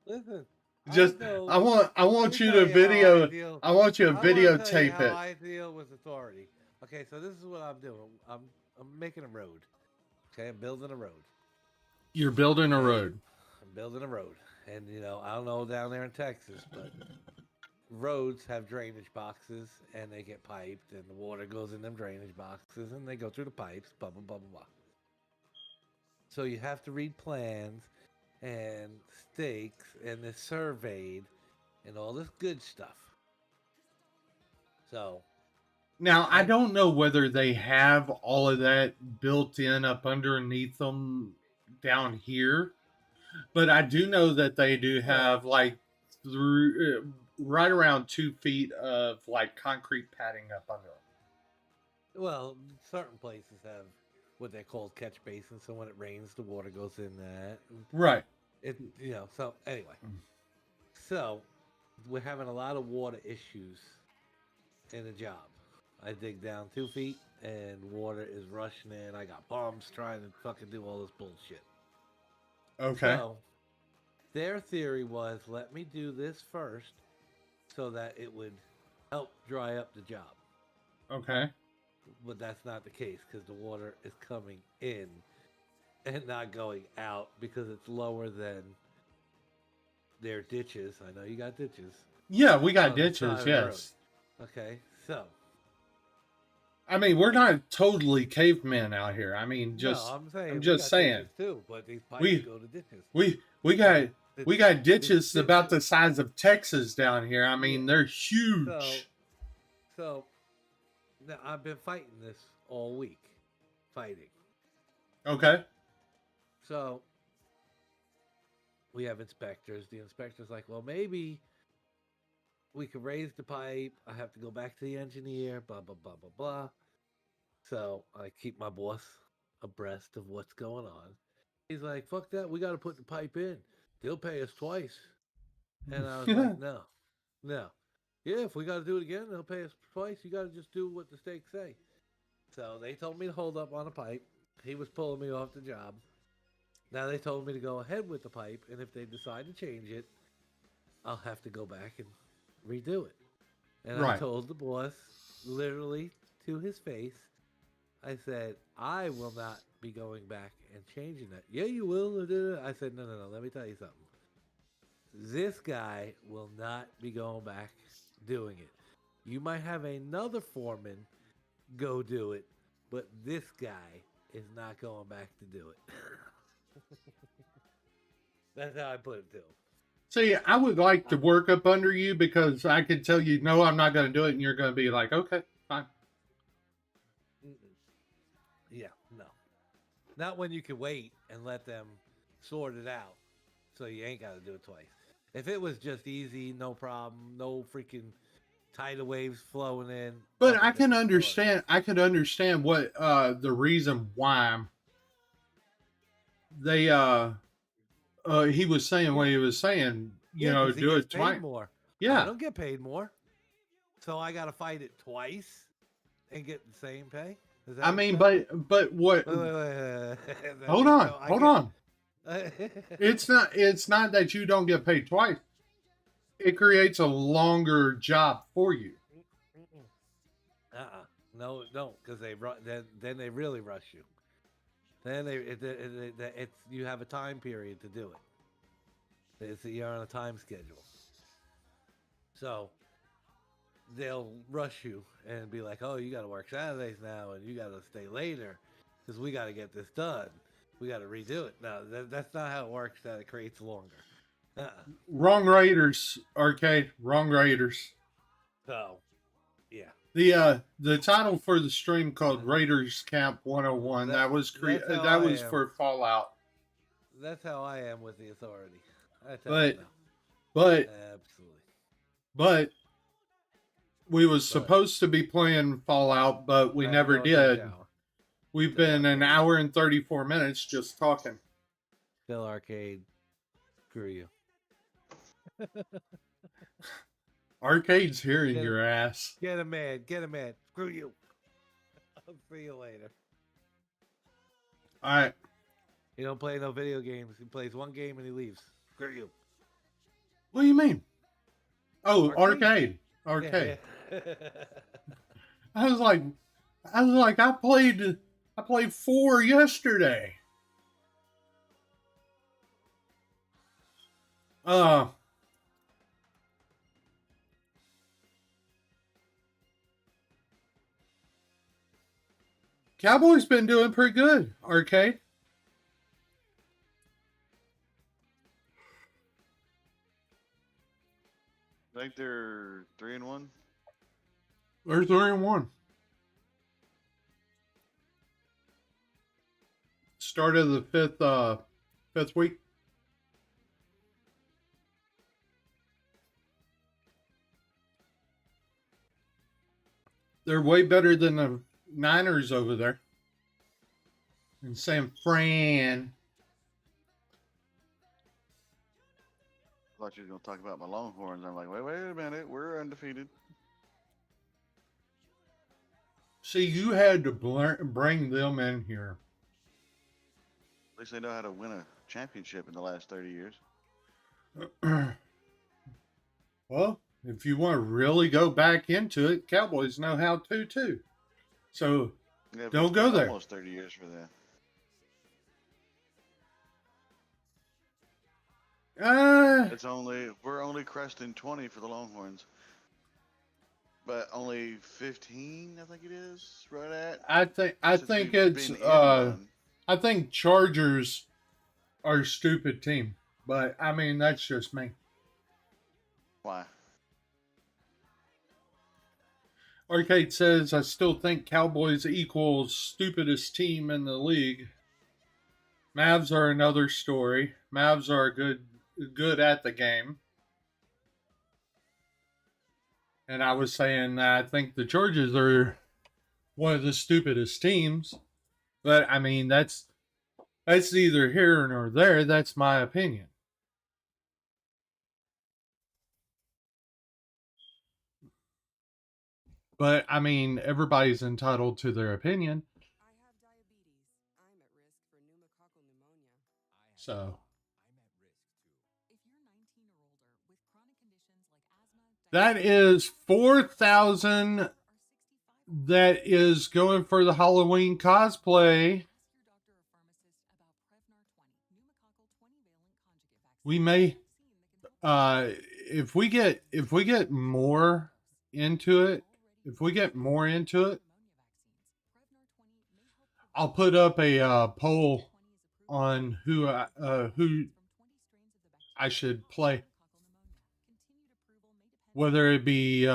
Listen. I want you to video. I want you to videotape it. I deal with authority. Okay, so this is what I'm doing. I'm making a road. Okay, I'm building a road. You're building a road. I'm building a road, and I don't know down there in Texas, but roads have drainage boxes, and they get piped, and the water goes in them drainage boxes, and they go through the pipes. Blah blah blah blah blah. So you have to read plans and stakes and it's surveyed and all this good stuff. So Now, I don't know whether they have all of that built in up underneath them down here, but I do know that they do have like right around 2 feet of like concrete padding up under them. well, certain places have what they call catch basins, so when it rains, the water goes in that. Right. So anyway, so we're having a lot of water issues in the job. I dig down 2 feet and water is rushing in. I got bums trying to fucking do all this bullshit. Okay. So their theory was let me do this first so that it would help dry up the job. Okay. But that's not the case because the water is coming in and not going out because it's lower than their ditches. I know you got ditches. Yeah, we got on the side ditches, of the yes. road. Okay, so I mean, we're not totally cavemen out here. I mean, just no, I'm saying I'm we just got saying. ditches too, but these pipes We- go to ditches. we got ditches the- about the size of Texas down here. I mean, they're huge. So now I've been fighting this all week, fighting. Okay. So we have inspectors. The inspector's like, well, maybe we could raise the pipe. I have to go back to the engineer, blah, blah, blah, blah, blah. So I keep my boss abreast of what's going on. He's like, fuck that. We got to put the pipe in. They'll pay us twice. And I was like, no. Yeah, if we got to do it again, they'll pay us twice. You got to just do what the stakes say. So they told me to hold up on a pipe. He was pulling me off the job. Now they told me to go ahead with the pipe, and if they decide to change it, I'll have to go back and redo it. And I Right. told the boss, literally to his face, I said, I will not be going back and changing that. Yeah, you will. I said, no. Let me tell you something. This guy will not be going back doing it. You might have another foreman go do it, but this guy is not going back to do it. That's how I put it to him. See, I would like to work up under you because I could tell you, no, I'm not going to do it, and you're going to be like, okay, fine. Yeah, no. Not when you can wait and let them sort it out so you ain't got to do it twice. If it was just easy, no problem, no freaking tidal waves flowing in. But I can understand. I could understand what the reason why they he was saying what he was saying. You know, 'cause he do gets it twice. paid more. I Yeah. don't get paid more. So I got to fight it twice and get the same pay? Is that I what mean, you're but what? saying? Wait. Hold on, No, I hold get- on. It's not that you don't get paid twice. It creates a longer job for you. No, it don't, because then they really rush you. Then it's you have a time period to do it. You're on a time schedule, so they'll rush you and be like, "Oh, you got to work Saturdays now, and you got to stay later because we got to get this done. We got to redo it." No, that's not how it works. That it creates longer. Wrong Raiders, Arcade. Wrong Raiders. So, yeah. The title for the stream called Raiders Camp 101. That was that's how that I was am. for Fallout. That's how I am with the authority. I tell But you now. but Absolutely. but we was But- supposed to be playing Fallout, but we I never go take a did. shower. We've been an hour and 34 minutes just talking. Still arcade. Screw you. Arcade's hearing Yeah. your ass. Get him mad. Get him mad. Screw you. I'll see you later. All right. He don't play no video games. He plays one game and he leaves. Screw you. What do you mean? Oh, Arcade. arcade. Yeah. I was like, I played 4 yesterday. Cowboys been doing pretty good, Arcade. think they're 3-1. They're 3-1. Start of the fifth week. They're way better than the Niners over there in San Fran. I thought you were going to talk about my Longhorns. I'm like, wait a minute. We're undefeated. See, you had to bring them in here. At least they know how to win a championship in the last 30 years. Well, if you want to really go back into it, Cowboys know how to too. So Yeah, don't go there. Almost 30 years for them. We're only cresting 20 for the Longhorns, but only 15, I think it is, right at. I think it's I think Chargers are a stupid team, but I mean that's just me. Why? Arcade says I still think Cowboys equals stupidest team in the league. Mavs are another story. Mavs are good at the game. And I was saying that I think the Chargers are one of the stupidest teams. But I mean that's neither here nor there. That's my opinion. But I mean everybody's entitled to their opinion. I have diabetes. I'm at risk for pneumococcal pneumonia. So If you're 19 or older with chronic conditions like asthma, that is 4,000 that is going for the Halloween cosplay. We may if we get more into it, I'll put up a poll on who I should play. Whether it be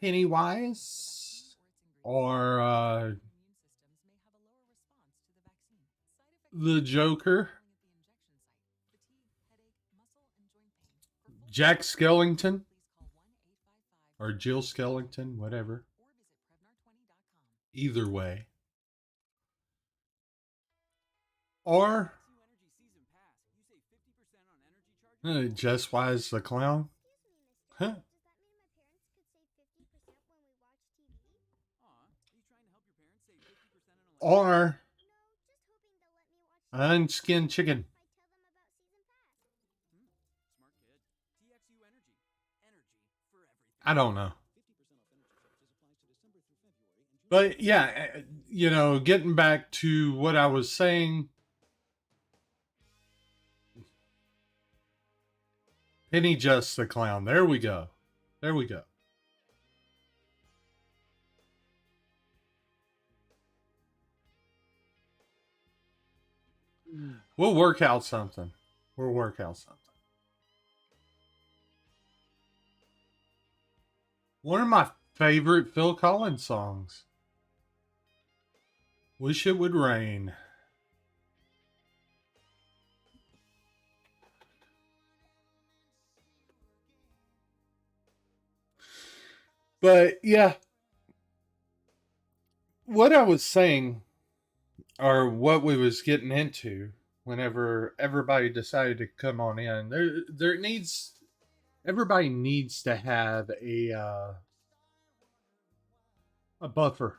Pennywise or the Joker, Jack Skellington, or Jill Skellington, whatever. Either way. Or Just Wise the Clown. Huh? Or Unskinned Chicken. I don't know. But yeah, getting back to what I was saying, Penny Just the Clown. There we go. We'll work out something. One of my favorite Phil Collins songs. Wish It Would Rain. But yeah, what I was saying, or what we was getting into, whenever everybody decided to come on in, everybody needs to have a buffer.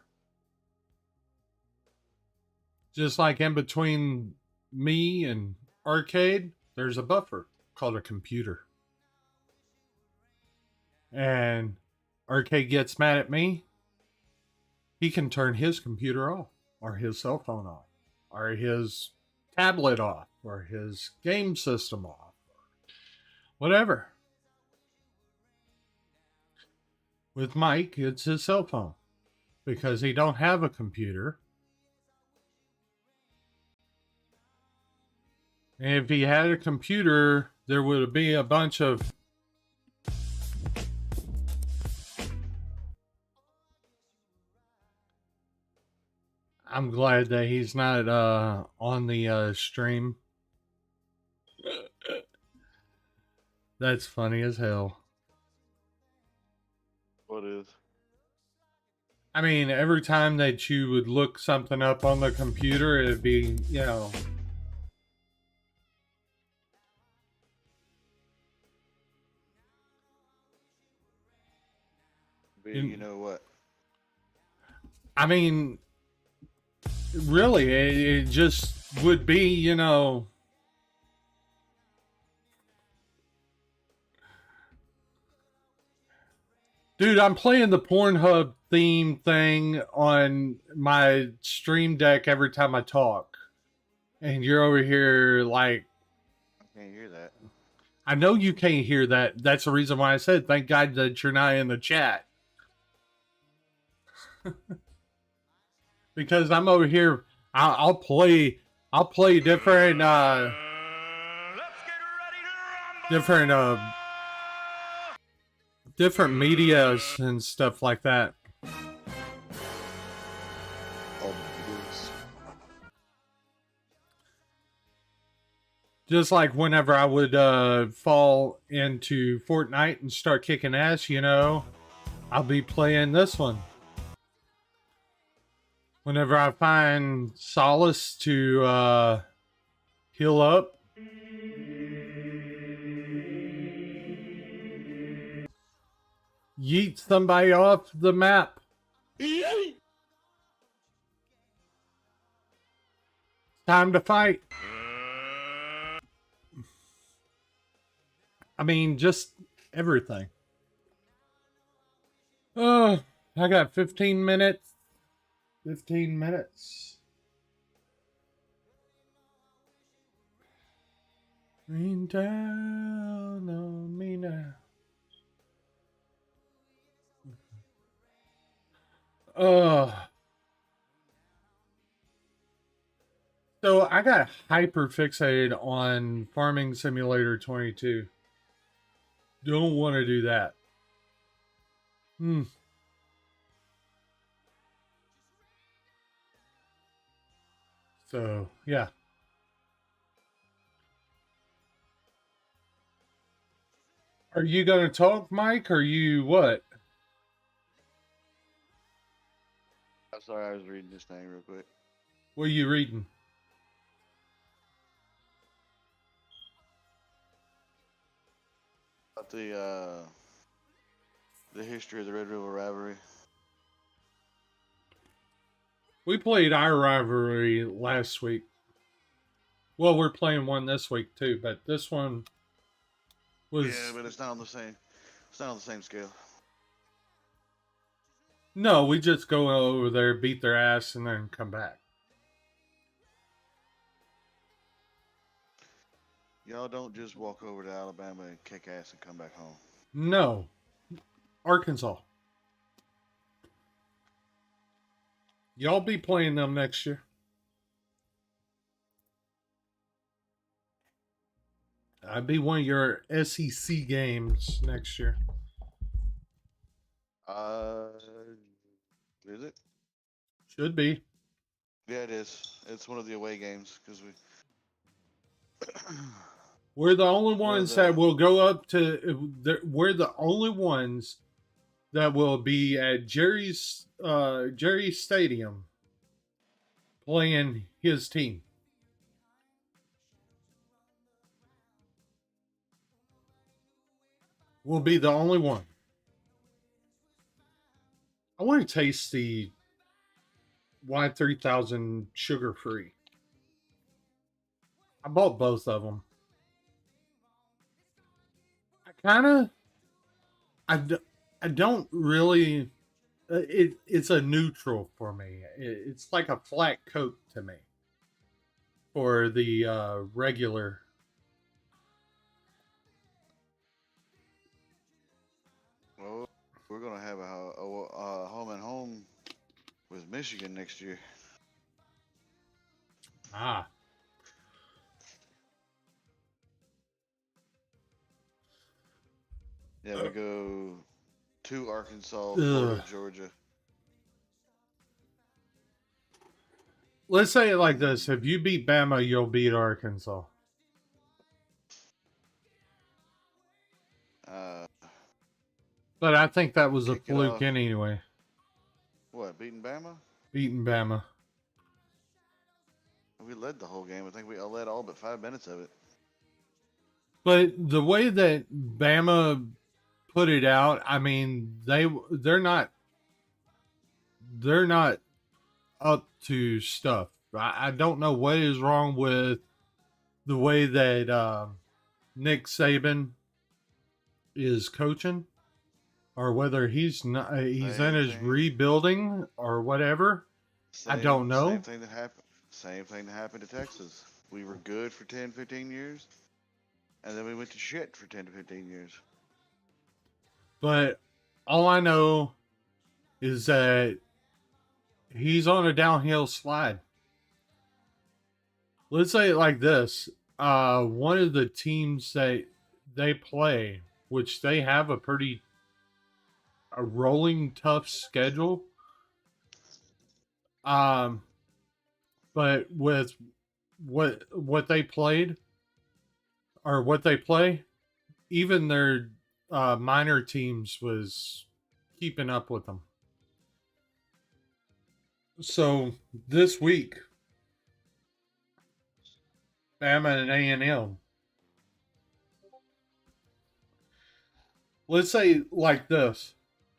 Just like in between me and Arcade, there's a buffer called a computer. And Arcade gets mad at me, he can turn his computer off, or his cell phone off, or his tablet off, or his game system off, or whatever. With Mike, it's his cell phone, because he don't have a computer. And if he had a computer, there would be a bunch of I'm glad that he's not on the stream. That's funny as hell. What is? I mean, every time that you would look something up on the computer, it'd be, you know. You know what? I mean, really, it just would be, you know. Dude, I'm playing the Pornhub theme thing on my stream deck every time I talk. And you're over here like, I can't hear that. I know you can't hear that. That's the reason why I said, thank God that you're not in the chat. Because I'm over here, I'll play different, different medias and stuff like that. Oh, yes. Just like whenever I would fall into Fortnite and start kicking ass, you know, I'll be playing this one. Whenever I find solace to heal up. Yeet somebody off the map. Time to fight. I mean, just everything. Oh, I got 15 minutes. 15 minutes. Rain down on me now. So I got hyper fixated on Farming Simulator 22. Don't want to do that. So, yeah. Are you going to talk, Mike, or you what? I'm sorry, I was reading this thing real quick. What are you reading? About the history of the Red River Rivalry. We played our rivalry last week. Well, we're playing one this week too, but this one was... Yeah, but it's not on the same. It's not on the same scale. No, we just go over there, beat their ass, and then come back. Y'all don't just walk over to Alabama and kick ass and come back home. No. Arkansas. Y'all be playing them next year. I'd be one of your SEC games next year. Is it? Should be. Yeah, it is. It's one of the away games because we. We're the only ones that will go up to. We're the only ones that will be at Jerry's Stadium playing his team. We'll be the only one. I want to taste the Y3000 sugar free. I bought both of them. I don't really. It's a neutral for me. It's like a flat Coke to me. For the regular. Well, we're gonna have a home and home with Michigan next year. Ah. Yeah, we go to Arkansas, Florida, Georgia. let's say it like this: if you beat Bama, you'll beat Arkansas. Uh, But I think that was a Kick it fluke off. anyway. What, beating Bama? Beating Bama. We led the whole game. I think we led all but 5 minutes of it. But the way that Bama put it out, I mean, they're not up to stuff. I don't know what is wrong with the way that Nick Saban is coaching, or whether he's not he's in Same his thing. rebuilding or whatever. I don't know. Same thing that happened. Same thing that happened to Texas. We were good for 10, 15 years, and then we went to shit for 10 to 15 years. But all I know is that he's on a downhill slide. Let's say it like this. One of the teams that they play, which they have a rolling tough schedule. But with what they played or what they play, even their minor teams was keeping up with them. So this week, Bama and A&M. Let's say like this.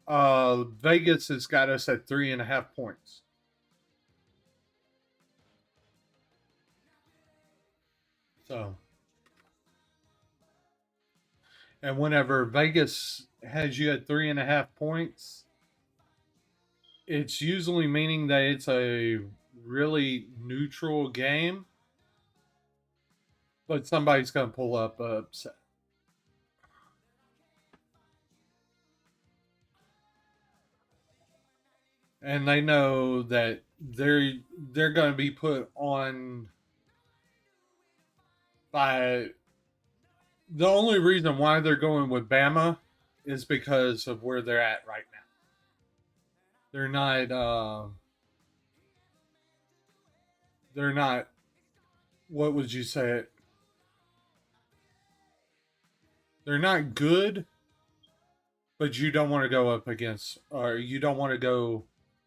Vegas has got us at 3.5 points. So, and whenever Vegas has you at 3.5 points, it's usually meaning that it's a really neutral game, but somebody's going to pull up upset. And they know that they're going to be put on by the only reason why they're going with Bama is because of where they're at right now. They're not they're not, what would you say it? They're not good, but you don't want to go up against, or you don't want to go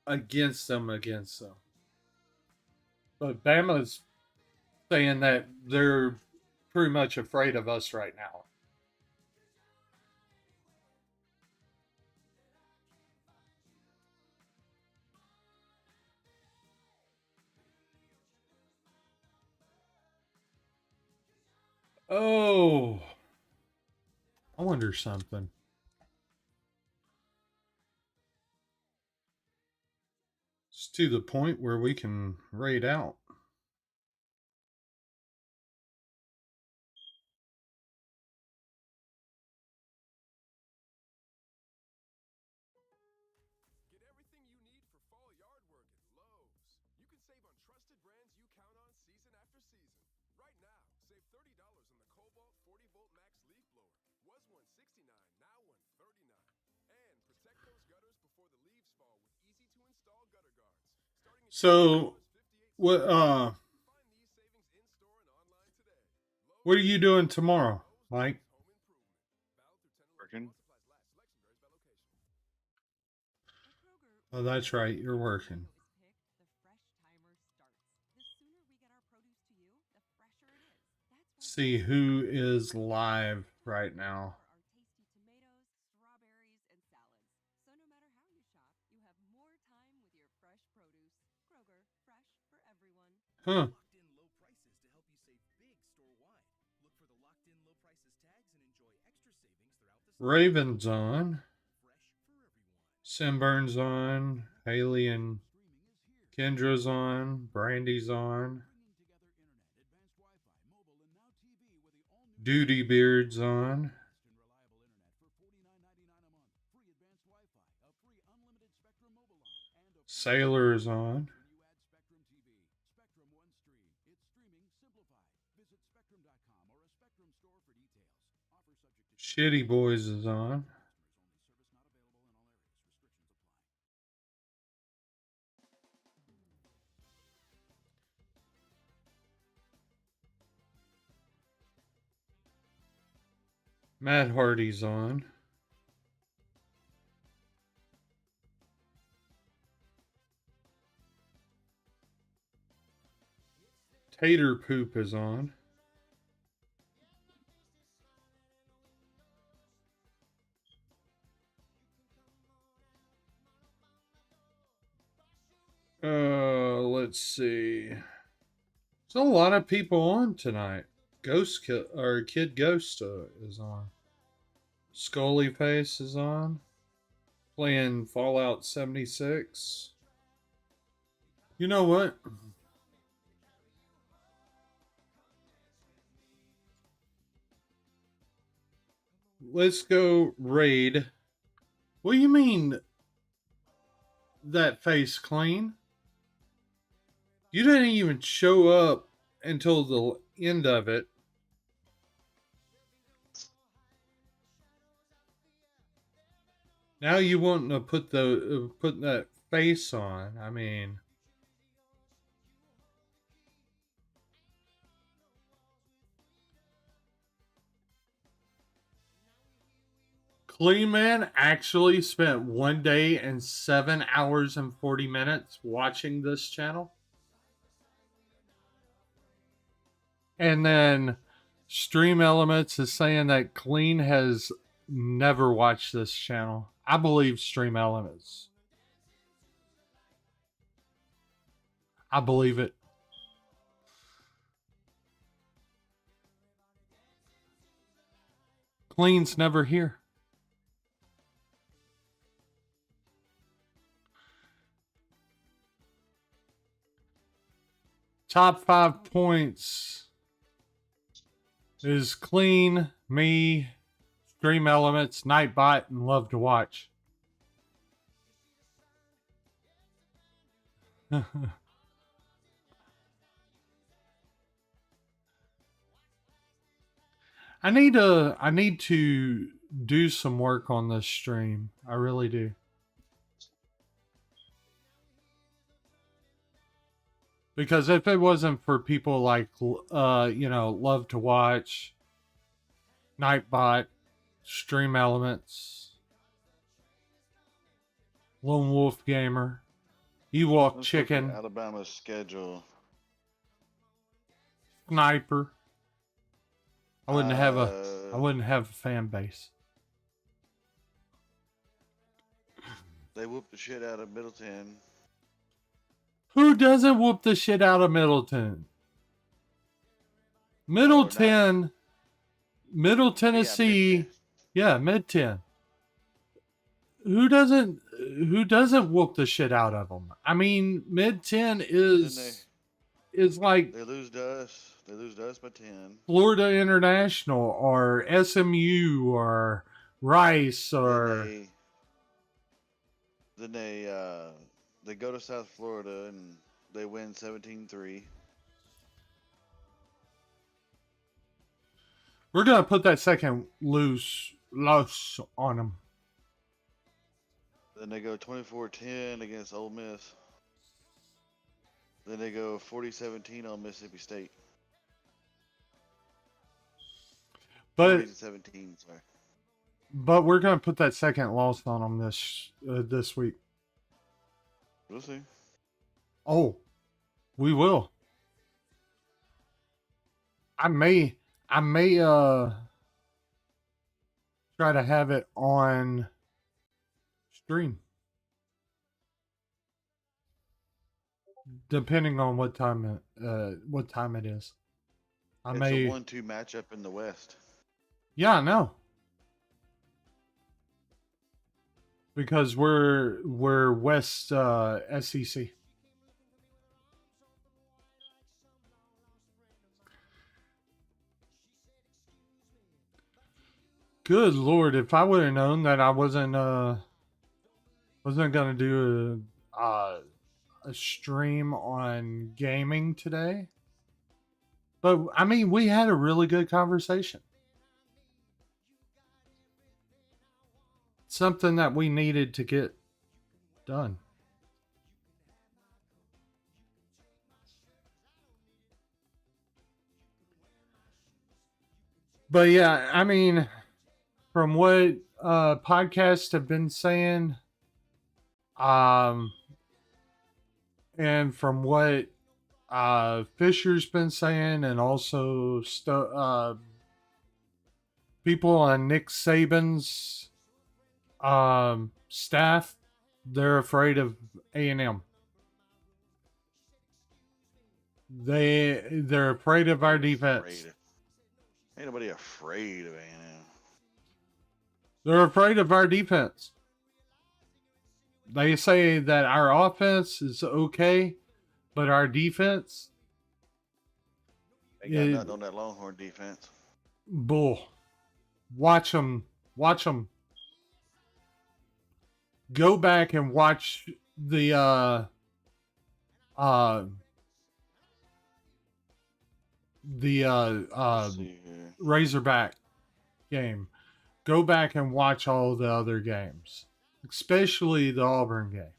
against them. But Bama's saying that they're pretty much afraid of us right now. Oh, I wonder something. It's to the point where we can raid out. Get everything you need for fall yard work at Lowe's. You can save on trusted brands you count on season after season. Right now, save $30 on the Cobalt 40-volt max leaf blower. Was $169, now $139. And protect those gutters before the leaves fall with easy-to-install gutter guards. Starting at So, what $58. Find these savings in store and online today. what are you doing tomorrow, Mike? Home improvement. Valid through 10 Working. supplies last. Selection varies by location. Oh, that's right. You're working. See who is live right now. Huh. Locked-in low prices to help you save big store-wide. Look for the locked-in low prices tags and enjoy extra savings throughout the season. Raven's on. Fresh for everyone. Sinburn's on. Haley and Kendra's on. Brandy's on. Duty Beard's on. Sailor's on. Shitty Boys is on. Matt Hardy's on. Tater Poop is on. Let's see. There's a lot of people on tonight. Kid Ghost is on. Scully Face is on. Playing Fallout 76. You know what? Let's go raid. What do you mean that face clean? You didn't even show up until the end of it. Now you want to put that face on. I mean, Clean Man actually spent 1 day and 7 hours and 40 minutes watching this channel. And then Stream Elements is saying that Clean has never watched this channel. I believe Stream Elements. I believe it. Clean's never here. Top 5 points is Clean, me, Stream Elements, Nightbot, and Love to Watch. I need to do some work on this stream. I really do. Because if it wasn't for people like Love to Watch, Nightbot, Stream Elements, Lone Wolf Gamer, Ewok Chicken, Alabama's schedule. Sniper, I wouldn't have a fan base. They whooped the shit out of Middleton. Who doesn't whoop the shit out of Middleton? Middle Tennessee, Mid-10. Who doesn't whoop the shit out of them? I mean, Mid-10 is like they lose to us. They lose to us by 10. Florida International or SMU or Rice or then they go to South Florida and they win 17-3. We're gonna put that second loose on them. Then they go 24-10 against Ole Miss. Then they go 40-17 on Mississippi State. But 17, sorry. But we're gonna put that second loss on them this week. We'll see. Oh, we will. I may try to have it on stream, depending on what time it is. It's a 1-2 matchup in the West. Yeah, I know. Because we're West SEC. Good Lord, if I would have known that I wasn't gonna do a stream on gaming today. But I mean, we had a really good conversation. Something that we needed to get done. But yeah, I mean, from what podcasts have been saying, and from what Fisher's been saying, and also people on Nick Saban's staff, they're afraid of A&M. They're afraid of our defense. Ain't nobody afraid of A&M. They're afraid of our defense. They say that our offense is okay, but our defense, They got nothing on that Longhorn defense. Bull. Watch them. Watch them. Go back and watch the Let's see here. Razorback game. Go back and watch all the other games, especially the Auburn game.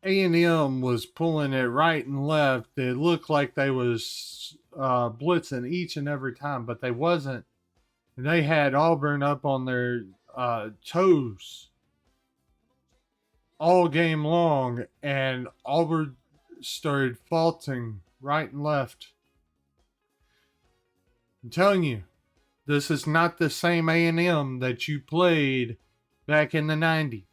A&M was pulling it right and left. It looked like they was blitzing each and every time, but they wasn't. And they had Auburn up on their toes all game long, and Auburn started faulting right and left. I'm telling you, this is not the same A&M that you played back in the 90s.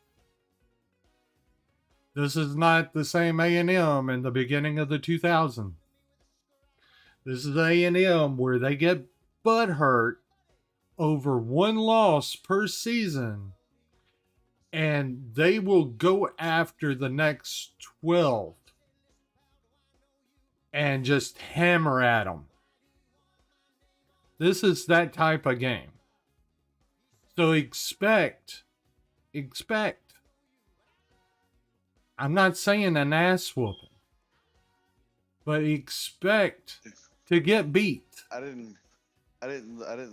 This is not the same A&M in the beginning of the 2000s. This is A&M where they get butthurt over one loss per season, and they will go after the next 12 and just hammer at them. This is that type of game. So expect. I'm not saying an ass whooping, but expect to get beat. I didn't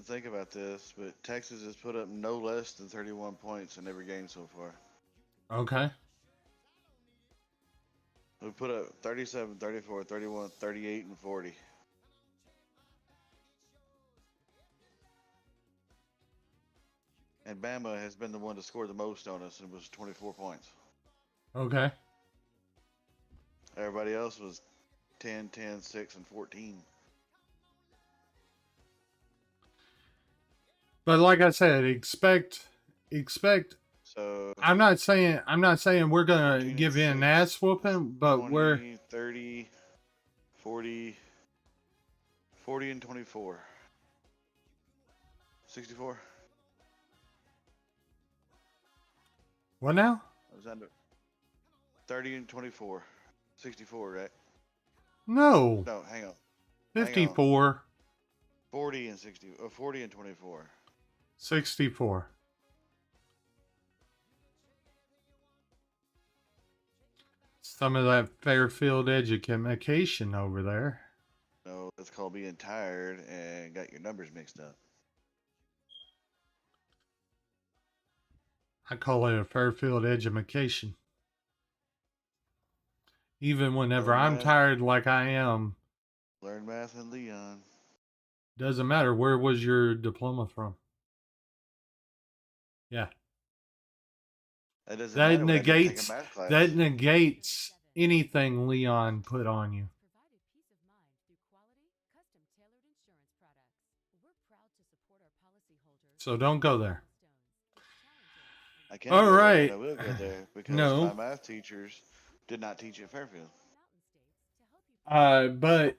think about this, but Texas has put up no less than 31 points in every game so far. Okay. We put up 37, 34, 31, 38, and 40. And Bama has been the one to score the most on us, and was 24 points. Okay. Everybody else was 10, 10, 6, and 14. But like I said, expect. So I'm not saying we're gonna 14 give and in an 6, ass whooping, but 20, we're 30, 40, 40 and 24. 64. what now? I was under 30 and 24. 64, right? No, No, hang on. 54, 40 and 60. 40 and 24. 64. Some of that Fairfield education over there. No, it's called being tired and got your numbers mixed up. I call it a Fairfield education. Even whenever Learn I'm math. tired like I am, Learn math in Leon. doesn't matter. Where was your diploma from? Yeah. That doesn't That matter when I didn't take a negates math class. that negates anything Leon put on you. Provided peace of mind through quality, custom-tailored insurance products. We're proud to support our policyholders. So don't go there. I can All go there, right. and I will go there because No. my math teachers did not teach at Fairfield. But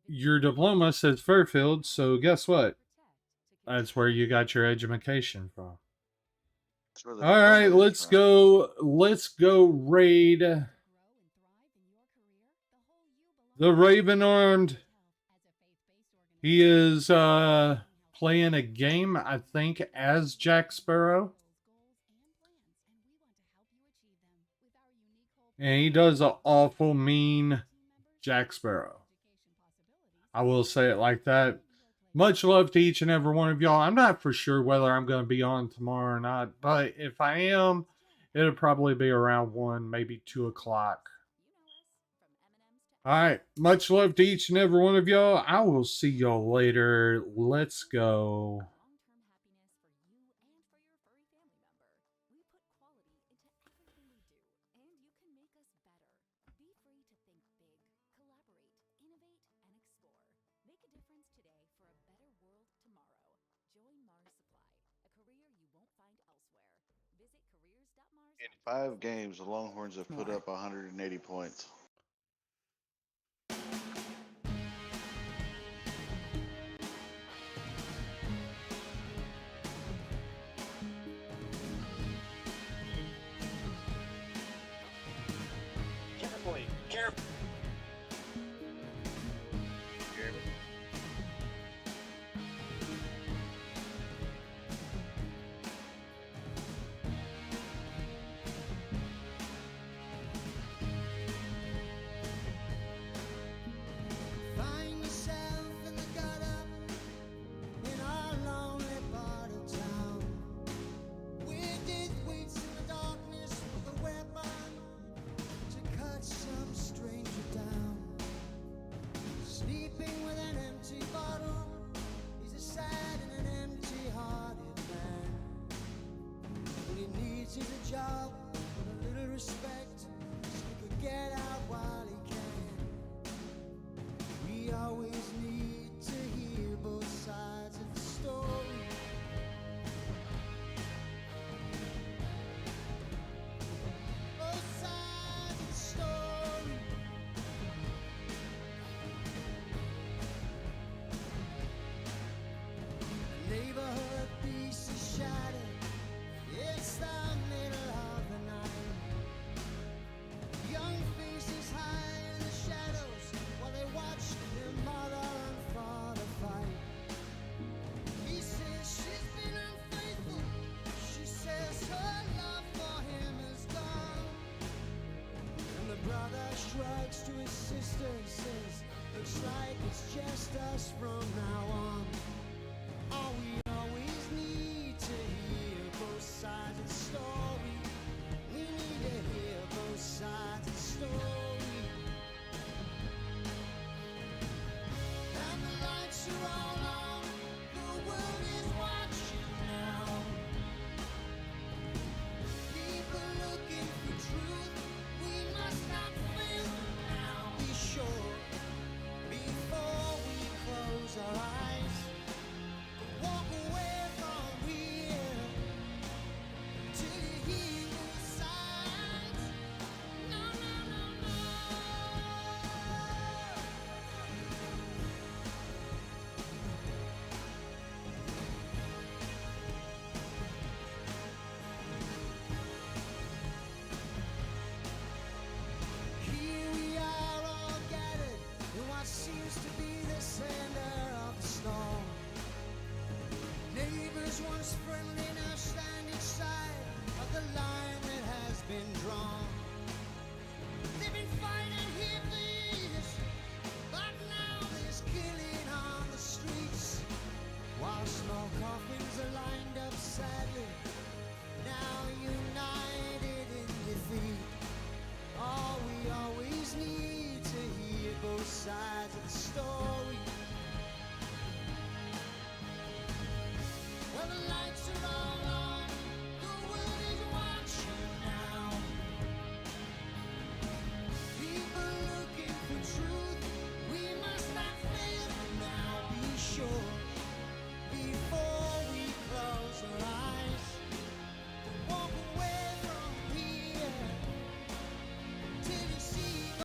your diploma says Fairfield, so guess what? That's where you got your education from. That's where the All right, diploma is let's from. go. Let's go raid the Raven Armed. He is playing a game, I think, as Jack Sparrow. And he does an awful mean Jack Sparrow. I will say it like that. Much love to each and every one of y'all. I'm not for sure whether I'm going to be on tomorrow or not, but if I am, it'll probably be around 1, maybe 2 o'clock. All right. Much love to each and every one of y'all. I will see y'all later. Let's go. Long-term happiness for you and for your furry family member. We put quality into everything we do, and you can make us better. Be free to think big, collaborate, innovate, and explore. Make a difference today for a better world tomorrow. Join Mars Supply, a career you won't find elsewhere. Visit careers.mars.com. In 5 games, the Longhorns have put up 180 points. Carefully, carefully. Find yourself in the gutter in our lonely part of town. Where death waits in the darkness with a weapon to cut some stranger down. Sleeping with an empty bottle, he's a sad and an empty-hearted man. What he needs is a job and a little respect, so he could get out while he can. We always need to hear both sides of the story. Both sides of the story. The neighborhood peace is shattered. It's the middle of the night. Young faces hide in the shadows while they watch their mother and father fight. He says she's been unfaithful. She says her love for him is gone. And the brother shrugs to his sister and says, looks like it's just us from now